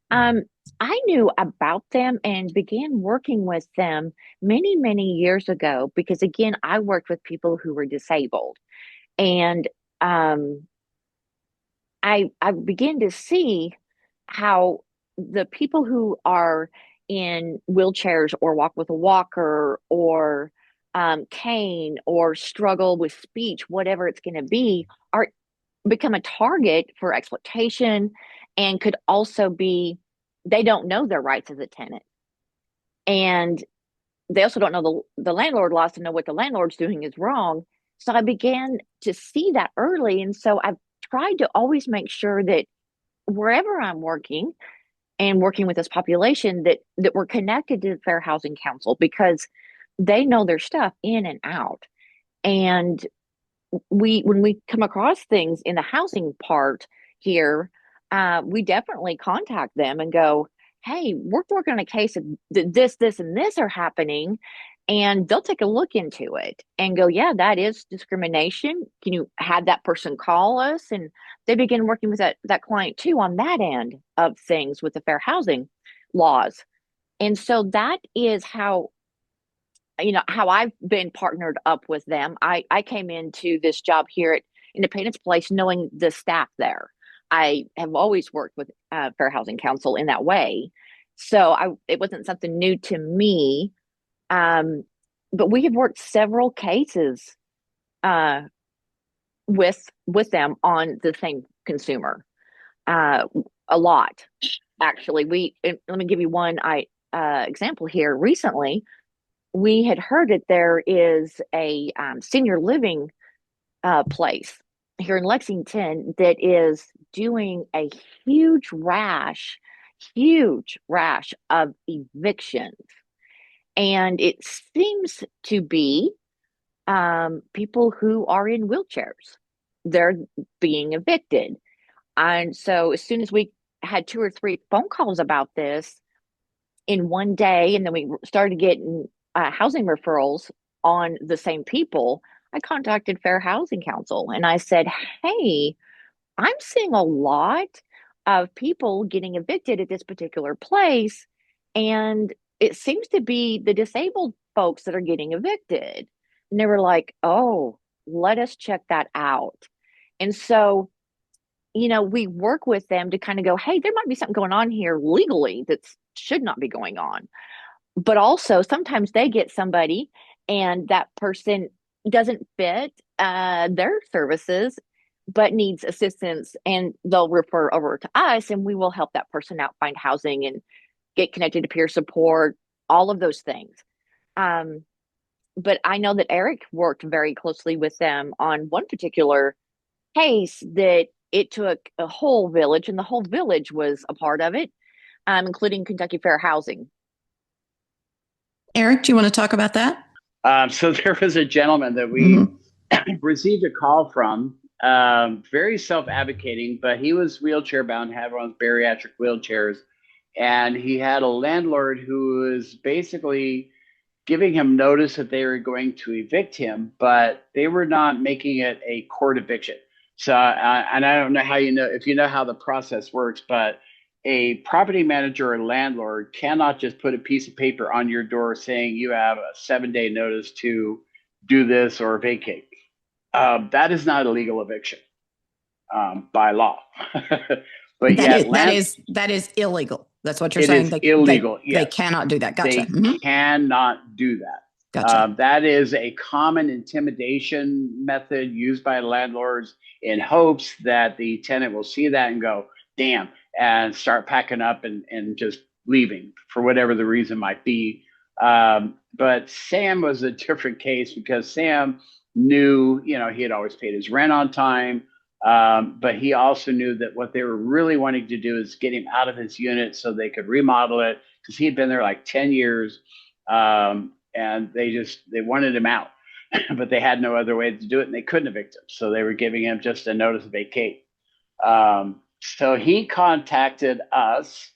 Um, I knew about them and began working with them many, many years ago because, again, I worked with people who were disabled. And um, I began to see how the people who are in wheelchairs or walk with a walker or cane or struggle with speech, whatever it's going to be, are become a target for exploitation and could also be they don't know their rights as a tenant. And they also don't know the landlord laws to know what the landlord's doing is wrong. So I began to see that early. And so I've tried to always make sure that wherever I'm working and working with this population that we're connected to the Fair Housing Council because they know their stuff in and out. And when we come across things in the housing part here, we definitely contact them and go, "Hey, we're working on a case of this, and this are happening," and they'll take a look into it and go, "Yeah, that is discrimination. Can you have that person call us?" And they begin working with that client too on that end of things with the fair housing laws. And so that is how I've been partnered up with them. I came into this job here at Independence Place knowing the staff there. I have always worked with Fair Housing Council in that way. So it wasn't something new to me. Um, but we have worked several cases uh, with them on the same consumer, uh, a lot. actually. Let me give you one example here. Recently, we had heard that there is a senior living place here in Lexington that is doing a huge rash of evictions. And it seems to be people who are in wheelchairs. They're being evicted. And so as soon as we had 2 or 3 phone calls about this in one day, and then we started getting housing referrals on the same people, I contacted Fair Housing Council and I said, hey, I'm seeing a lot of people getting evicted at this particular place. And it seems to be the disabled folks that are getting evicted. And they were like, oh, let us check that out. And so, we work with them to kind of go, hey, there might be something going on here legally that should not be going on. But also, sometimes they get somebody and that person doesn't fit their services but needs assistance, and they'll refer over to us and we will help that person out find housing and get connected to peer support, all of those things. But I know that Eric worked very closely with them on one particular case that it took a whole village, and the whole village was a part of it, including Kentucky Fair Housing. Eric, do you want to talk about that? So there was a gentleman that we received a call from, very self-advocating, but he was wheelchair bound, had one of those bariatric wheelchairs, and he had a landlord who was basically giving him notice that they were going to evict him, but they were not making it a court eviction. So, and I don't know how if you know how the process works, but a property manager or landlord cannot just put a piece of paper on your door saying you have a 7-day notice to do this or vacate. That is not a legal eviction by law. But that is illegal. That's what you're saying. Illegal. They cannot do that. Gotcha. They cannot do that. Gotcha. That is a common intimidation method used by landlords in hopes that the tenant will see that and go, damn, and start packing up and just leaving for whatever the reason might be. But Sam was a different case because Sam knew, he had always paid his rent on time. But he also knew that what they were really wanting to do is get him out of his unit so they could remodel it, because he had been there like 10 years. And they wanted him out, but they had no other way to do it, and they couldn't evict him. So they were giving him just a notice of vacate. So he contacted us,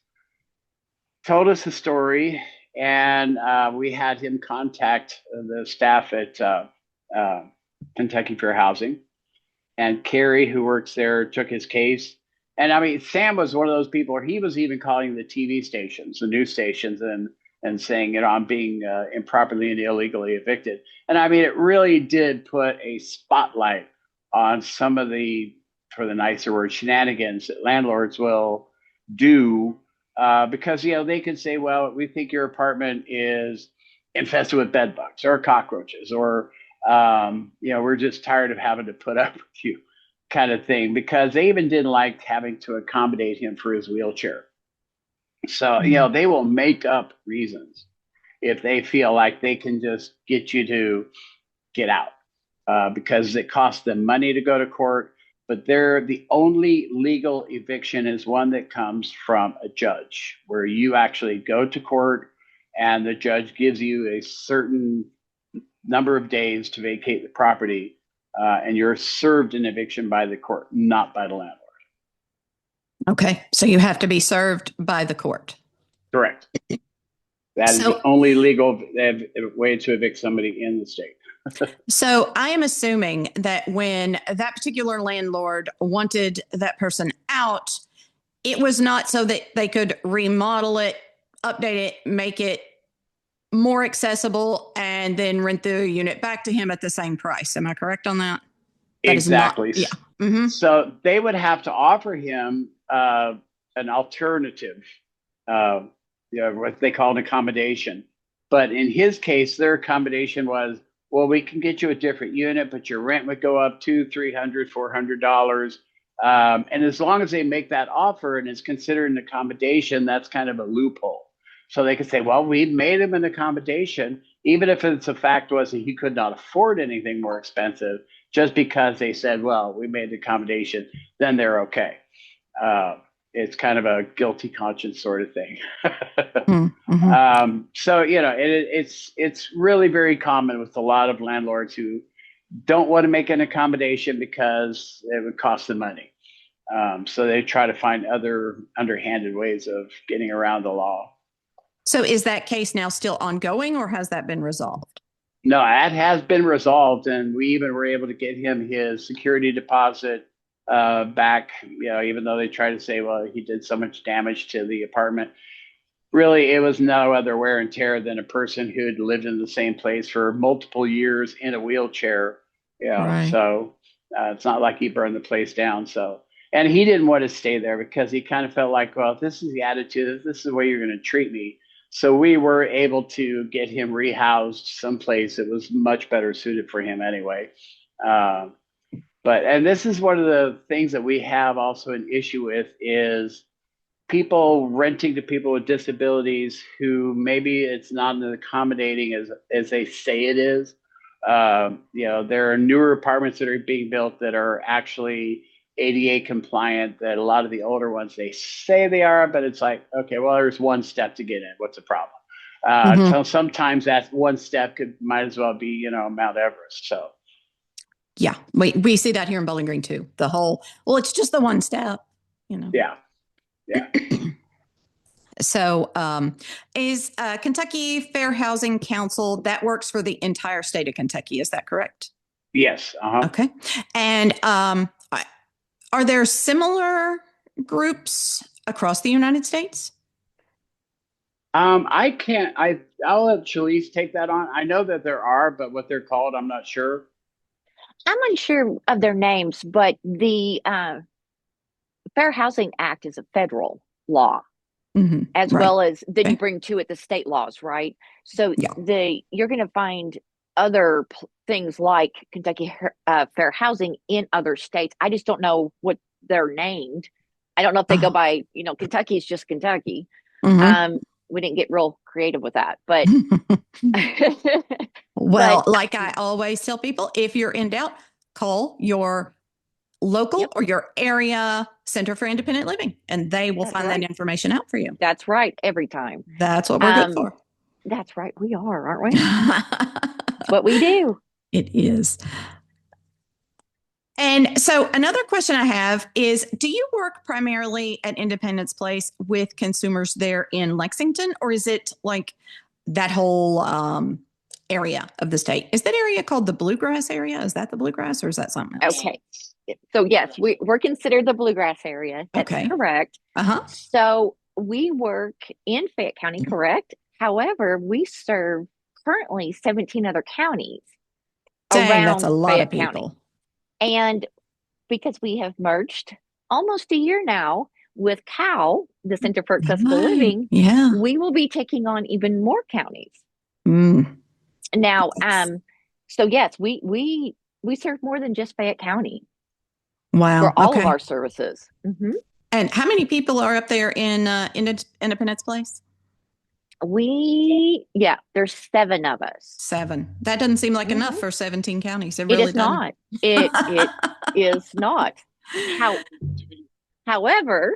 told us the story, and we had him contact the staff at Kentucky Fair Housing. And Carrie, who works there, took his case. And I mean, Sam was one of those people where he was even calling the TV stations, the news stations, and saying, I'm being improperly and illegally evicted. And I mean, it really did put a spotlight on some of the, for the nicer word, shenanigans that landlords will do, because, they could say, well, we think your apartment is infested with bed bugs or cockroaches, or, we're just tired of having to put up with you, kind of thing, because they even didn't like having to accommodate him for his wheelchair. So, they will make up reasons if they feel like they can just get you to get out, because it costs them money to go to court. But the only legal eviction is one that comes from a judge, where you actually go to court and the judge gives you a certain number of days to vacate the property, and you're served an eviction by the court, not by the landlord. Okay, so you have to be served by the court. Correct. That is the only legal way to evict somebody in the state. So I am assuming that when that particular landlord wanted that person out, it was not so that they could remodel it, update it, make it more accessible, and then rent the unit back to him at the same price. Am I correct on that? Exactly. Yeah. Mm-hmm. So they would have to offer him an alternative, what they call an accommodation. But in his case, their accommodation was, well, we can get you a different unit, but your rent would go up $200, $300, $400. And as long as they make that offer and it's considered an accommodation, that's kind of a loophole. So they could say, well, we made him an accommodation, even if it's a fact was that he could not afford anything more expensive, just because they said, well, we made the accommodation, then they're okay. It's kind of a guilty conscience sort of thing. So, it's really very common with a lot of landlords who don't want to make an accommodation because it would cost them money. So they try to find other underhanded ways of getting around the law. So is that case now still ongoing, or has that been resolved? No, that has been resolved, and we even were able to get him his security deposit back. Even though they try to say, well, he did so much damage to the apartment. Really, it was no other wear and tear than a person who had lived in the same place for multiple years in a wheelchair. Right. So it's not like he burned the place down. So, and he didn't want to stay there because he kind of felt like, well, this is the attitude. This is the way you're going to treat me. So we were able to get him rehoused someplace that was much better suited for him anyway. And this is one of the things that we have also an issue with is people renting to people with disabilities who maybe it's not as accommodating as they say it is. There are newer apartments that are being built that are actually ADA compliant, that a lot of the older ones, they say they are, but it's like, okay, well, there's one step to get in. What's the problem? So sometimes that one step might as well be, Mount Everest. So. Yeah, we see that here in Bowling Green too. It's just the one step, Yeah. So is Kentucky Fair Housing Council, that works for the entire state of Kentucky, is that correct? Yes. Okay. And are there similar groups across the United States? I'll let Shalise take that on. I know that there are, but what they're called, I'm not sure. I'm unsure of their names, but the Fair Housing Act is a federal law, as well as then you bring to it the state laws, right? So you're going to find other things like Kentucky Fair Housing in other states. I just don't know what they're named. I don't know if they go by, Kentucky's just Kentucky. We didn't get real creative with that, but well, like I always tell people, if you're in doubt, call your local or your area Center for Independent Living, and they will find that information out for you. That's right. Every time. That's what we're good for. That's right. We are, aren't we? That's what we do. It is. And so another question I have is, do you work primarily at Independence Place with consumers there in Lexington, or is it like that whole area of the state? Is that area called the Bluegrass area? Is that the Bluegrass, or is that something else? Okay. So yes, we're considered the Bluegrass area. That's correct. So we work in Fayette County, correct? However, we serve currently 17 other counties. Dang, that's a lot of people. County. And because we have merged almost a year now with CAL, the Center for Accessible Living, we will be taking on even more counties. Now, so yes, we serve more than just Fayette County. Wow. For all of our services. And how many people are up there in Independence Place? There's 7 of us. 7. That doesn't seem like enough for 17 counties. It really is not. It is not. However,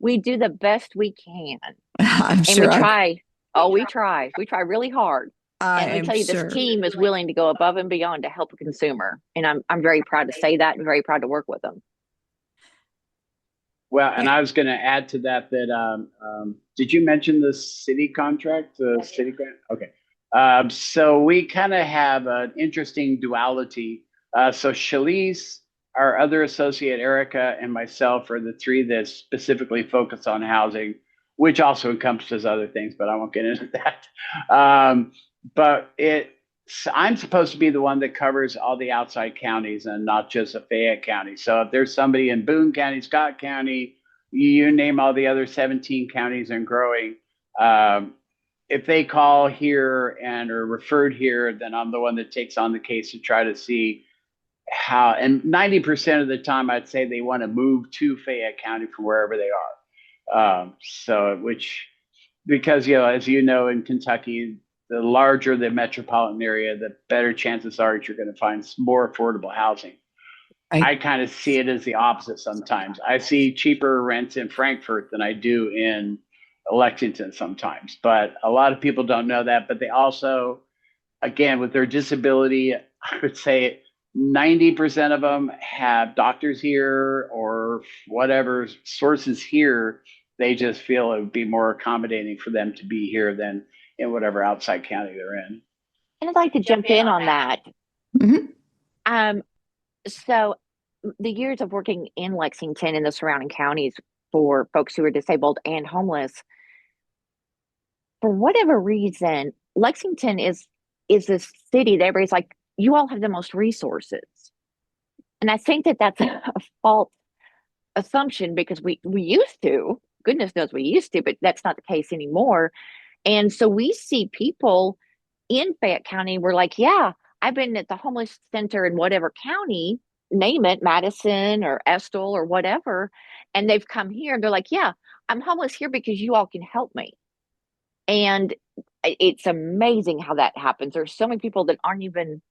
we do the best we can. I'm sure. We try. We try. We try really hard. And I tell you, this team is willing to go above and beyond to help a consumer. And I'm very proud to say that and very proud to work with them. Well, and I was going to add to that did you mention the city contract, the city grant? Okay. So we kind of have an interesting duality. So Shalise, our other associate, Erica, and myself are the 3 that specifically focus on housing, which also encompasses other things, but I won't get into that. But I'm supposed to be the one that covers all the outside counties and not just a Fayette County. So if there's somebody in Boone County, Scott County, you name all the other 17 counties and growing, if they call here and are referred here, then I'm the one that takes on the case to try to see how, and 90% of the time, I'd say they want to move to Fayette County from wherever they are. Because, as you know, in Kentucky, the larger the metropolitan area, the better chances are that you're going to find more affordable housing. I kind of see it as the opposite sometimes. I see cheaper rents in Frankfurt than I do in Lexington sometimes, but a lot of people don't know that. But they also, again, with their disability, I would say 90% of them have doctors here or whatever sources here. They just feel it would be more accommodating for them to be here than in whatever outside county they're in. And I'd like to jump in on that. Mm-hmm. So the years of working in Lexington and the surrounding counties for folks who are disabled and homeless, for whatever reason, Lexington is this city that everybody's like, you all have the most resources. And I think that that's a false assumption because we used to, goodness knows we used to, but that's not the case anymore. And so we see people in Fayette County, we're like, yeah, I've been at the homeless center in whatever county, name it, Madison or Estill or whatever. And they've come here and they're like, yeah, I'm homeless here because you all can help me. And it's amazing how that happens. There's so many people that aren't even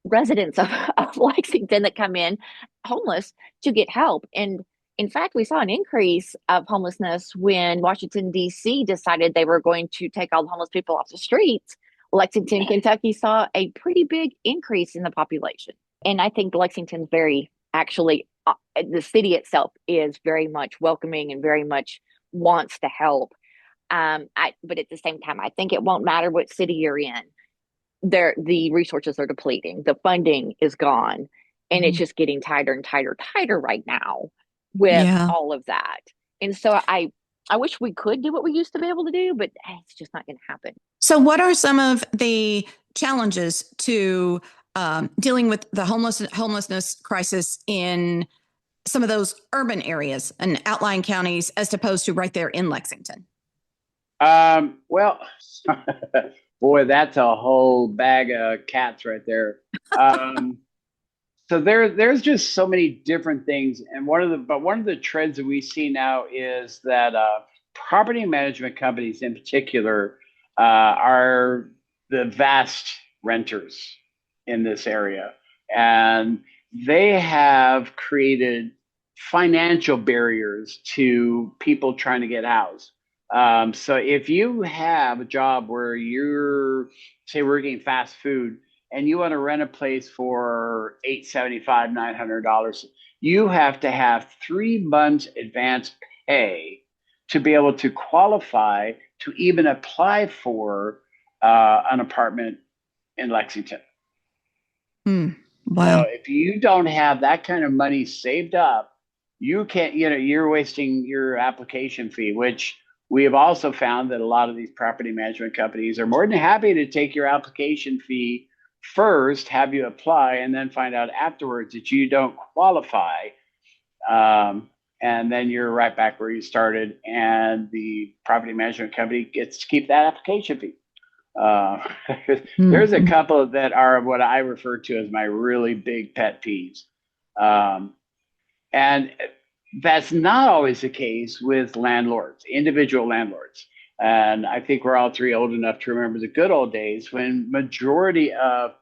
residents of Lexington that come in homeless to get help. And in fact, we saw an increase of homelessness when Washington, D.C. decided they were going to take all the homeless people off the streets. Lexington, Kentucky saw a pretty big increase in the population. And I think Lexington's the city itself is very much welcoming and very much wants to help. But at the same time, I think it won't matter what city you're in. The resources are depleting. The funding is gone. And it's just getting tighter and tighter right now with all of that. And so I wish we could do what we used to be able to do, but it's just not going to happen. So what are some of the challenges to dealing with the homelessness crisis in some of those urban areas and outlying counties as opposed to right there in Lexington? Well, boy, that's a whole bag of cats right there. So there's just so many different things, and one of the trends that we see now is that property management companies, in particular, are the vast renters in this area, and they have created financial barriers to people trying to get housed. So if you have a job where you're, say, working fast food and you want to rent a place for $875, $900, you have to have 3 months advance pay to be able to qualify to even apply for an apartment in Lexington. Wow. So if you don't have that kind of money saved up, you can't, you're wasting your application fee, which we have also found that a lot of these property management companies are more than happy to take your application fee first, have you apply, and then find out afterwards that you don't qualify. And then you're right back where you started, and the property management company gets to keep that application fee. There's a couple that are what I refer to as my really big pet peeves. And that's not always the case with landlords, individual landlords. And I think we're all three old enough to remember the good old days when majority of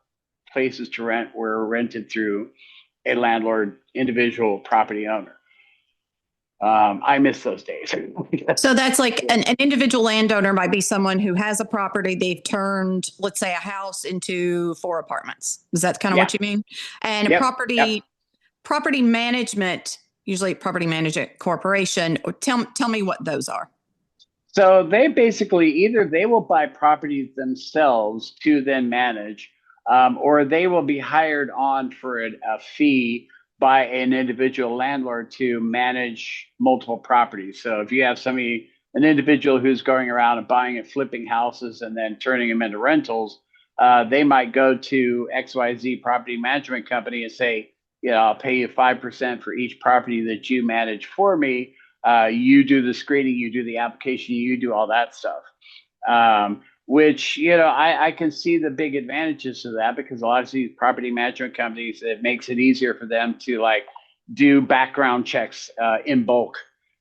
places to rent were rented through a landlord, individual property owner. I miss those days. So that's like an individual landowner might be someone who has a property. They've turned, let's say, a house into 4 apartments. Is that kind of what you mean? And property management, usually property management corporation. Tell me what those are. So they basically either they will buy properties themselves to then manage, or they will be hired on for a fee by an individual landlord to manage multiple properties. So if you have an individual who's going around and buying and flipping houses and then turning them into rentals, they might go to XYZ property management company and say, I'll pay you 5% for each property that you manage for me. You do the screening, you do the application, you do all that stuff. which, you know, I can see the big advantages of that, because a lot of these property management companies, it makes it easier for them to like do background checks in bulk,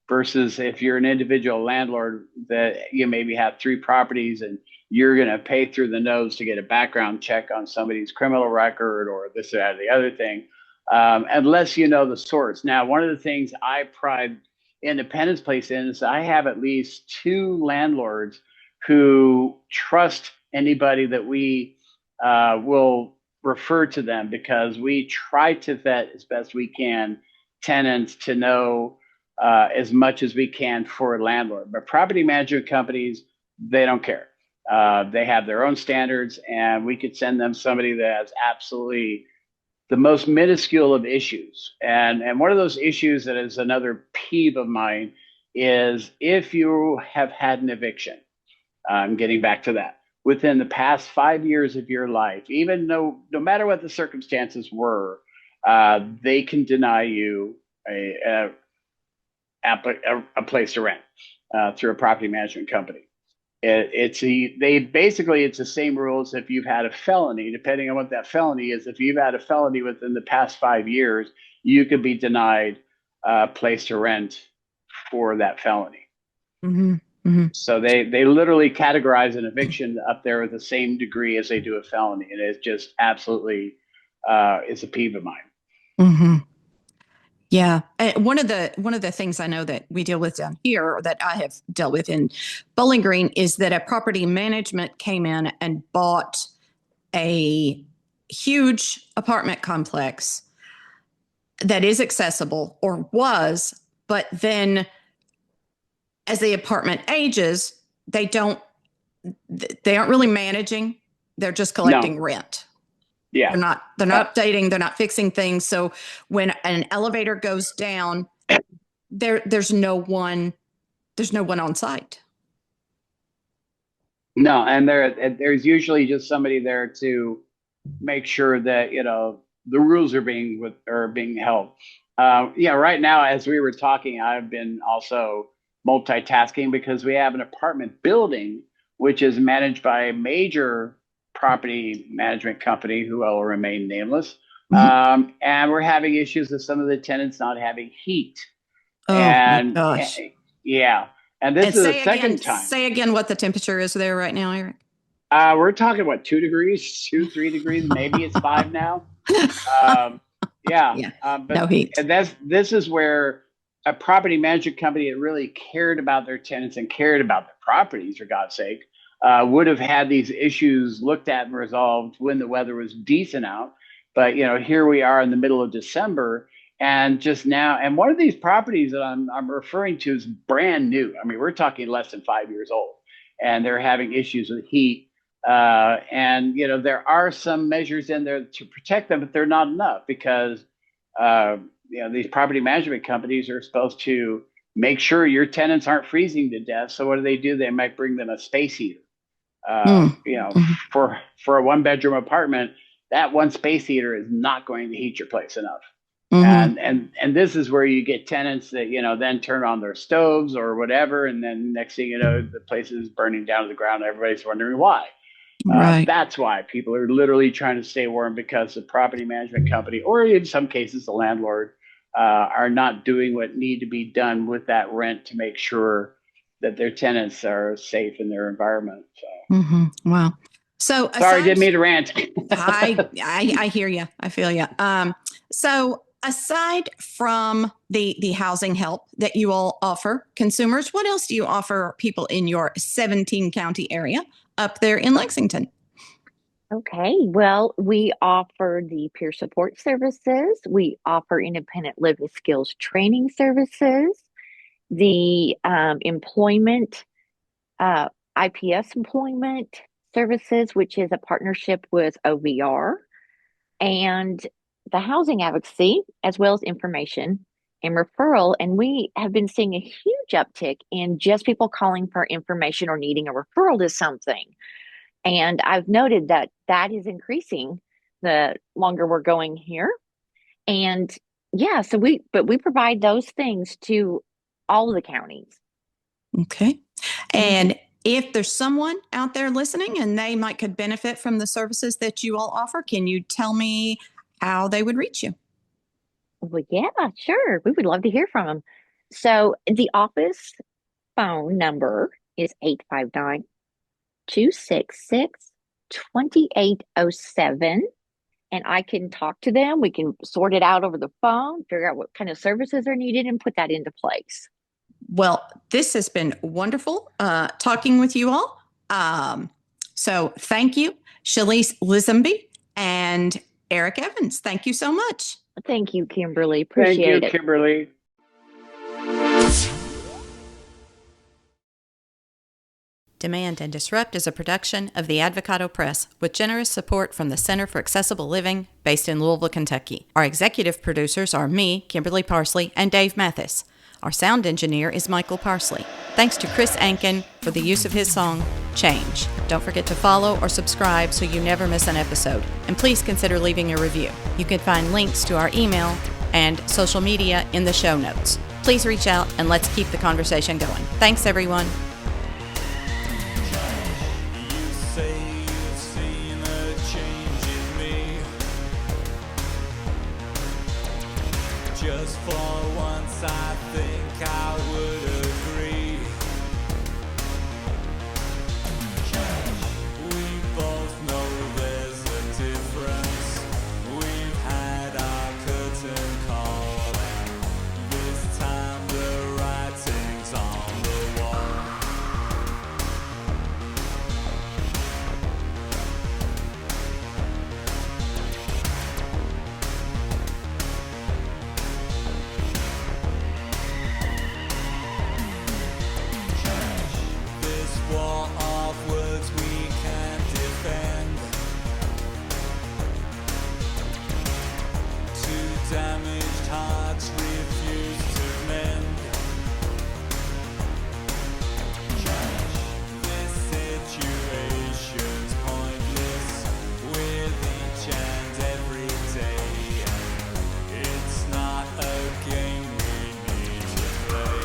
versus if you're an individual landlord that you maybe have 3 properties and you're going to pay through the nose to get a background check on somebody's criminal record or this or that or the other thing, unless you know the source. Now, one of the things I pride Independence Place in is I have at least 2 landlords who trust anybody that we will refer to them, because we try to vet as best we can tenants to know as much as we can for a landlord. But property management companies, they don't care. They have their own standards, and we could send them somebody that has absolutely the most minuscule of issues. And one of those issues that is another peeve of mine is if you have had an eviction, I'm getting back to that, within the past 5 years of your life, even no matter what the circumstances were, they can deny you a place to rent through a property management company. It's the same rules if you've had a felony, depending on what that felony is. If you've had a felony within the past 5 years, you could be denied a place to rent for that felony. Mm-hmm. Mm-hmm. So they literally categorize an eviction up there with the same degree as they do a felony, and it's just absolutely it's a peeve of mine. Mm-hmm. Yeah. One of the things I know that we deal with down here, or that I have dealt with in Bowling Green, is that a property management came in and bought a huge apartment complex that is accessible, or was, but then as the apartment ages, they aren't really managing. They're just collecting rent. Yeah. They're not updating, they're not fixing things. So when an elevator goes down, there's no one on site. No, and there's usually just somebody there to make sure that, you know, the rules are being held. Yeah, right now, as we were talking, I've been also multitasking because we have an apartment building which is managed by a major property management company who will remain nameless. Mm-hmm. And we're having issues with some of the tenants not having heat. Oh and my gosh. Yeah. And this is the second time. Say again what the temperature is there right now, Eric. We're talking, what, 2 degrees, 3 degrees, maybe it's 5 now. Yeah. But no heat. And this is where a property management company that really cared about their tenants and cared about the properties, for God's sake, would have had these issues looked at and resolved when the weather was decent out. But, you know, here we are in the middle of December, and just now, and one of these properties that I'm referring to is brand new. I mean, we're talking less than 5 years old, and they're having issues with heat. And, you know, there are some measures in there to protect them, but they're not enough, because, you know, these property management companies are supposed to make sure your tenants aren't freezing to death. So what do? They might bring them a space heater. You know, for a 1-bedroom apartment, that one space heater is not going to heat your place enough. And this is where you get tenants that, you know, then turn on their stoves or whatever, and then next thing you know, the place is burning down to the ground. And everybody's wondering why. Right. That's why people are literally trying to stay warm, because the property management company, or in some cases the landlord, are not doing what need to be done with that rent to make sure that their tenants are safe in their environment. So. Wow. So Sorry, didn't mean to rant. I hear you. I feel you. So aside from the housing help that you all offer consumers, what else do you offer people in your 17 county area up there in Lexington? Okay, well, we offer the peer support services. We offer independent living skills training services, the employment, IPS employment services, which is a partnership with OVR, and the housing advocacy, as well as information and referral. And we have been seeing a huge uptick in just people calling for information or needing a referral to something. And I've noted that that is increasing the longer we're going here. And yeah, so we provide those things to all of the counties. Okay. And If there's someone out there listening and they could benefit from the services that you all offer, can you tell me how they would reach you? Well, yeah, sure. We would love to hear from them. So the office phone number is 859-266-2807. And I can talk to them. We can sort it out over the phone, figure out what kind of services are needed, and put that into place. Well, this has been wonderful talking with you all. So thank you, Shalise Lisembee and Eric Evans. Thank you so much. Thank you, Kimberly. Thank Appreciate you, it. Kimberly. Demand and Disrupt is a production of the Advocado Press with generous support from the Center for Accessible Living based in Louisville, Kentucky. Our executive producers are me, Kimberly Parsley, and Dave Mathis. Our sound engineer is Michael Parsley. Thanks to Chris Ankin for the use of his song, Change. Don't forget to follow or subscribe so you never miss an episode. And please consider leaving a review. You can find links to our email and social media in the show notes. Please reach out and let's keep the conversation going. Thanks, everyone. Just for once, I think I would agree. We both know there's a difference. We've had our curtain call, and this time the writing's on the wall. War of words we can't defend. Two damaged hearts refuse to mend. This situation's pointless with each and every day. It's not a game we need to play.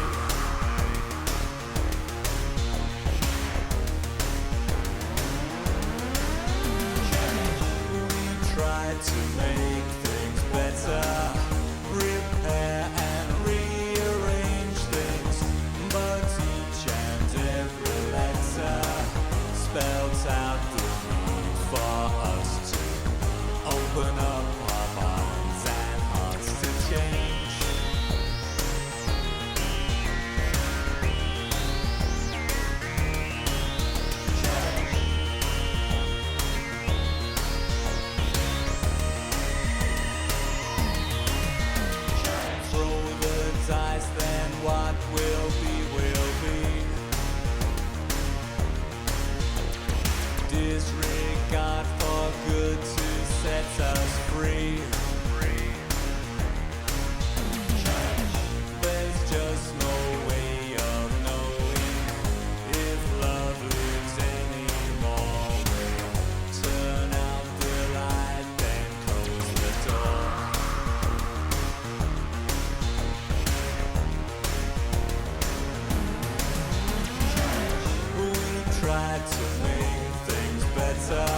Tried to make things better, repair and rearrange things, but each and every letter spells out the need for us to open up our minds and hearts to change. Then what will be, will be. Disregard for good to set us free. There's just no way of knowing if love lives anymore. Turn out the light, then close the door. Tried to make things better,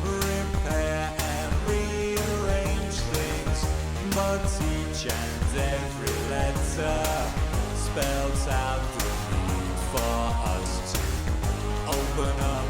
repair and rearrange things, but each and every letter spells out the need for us to open up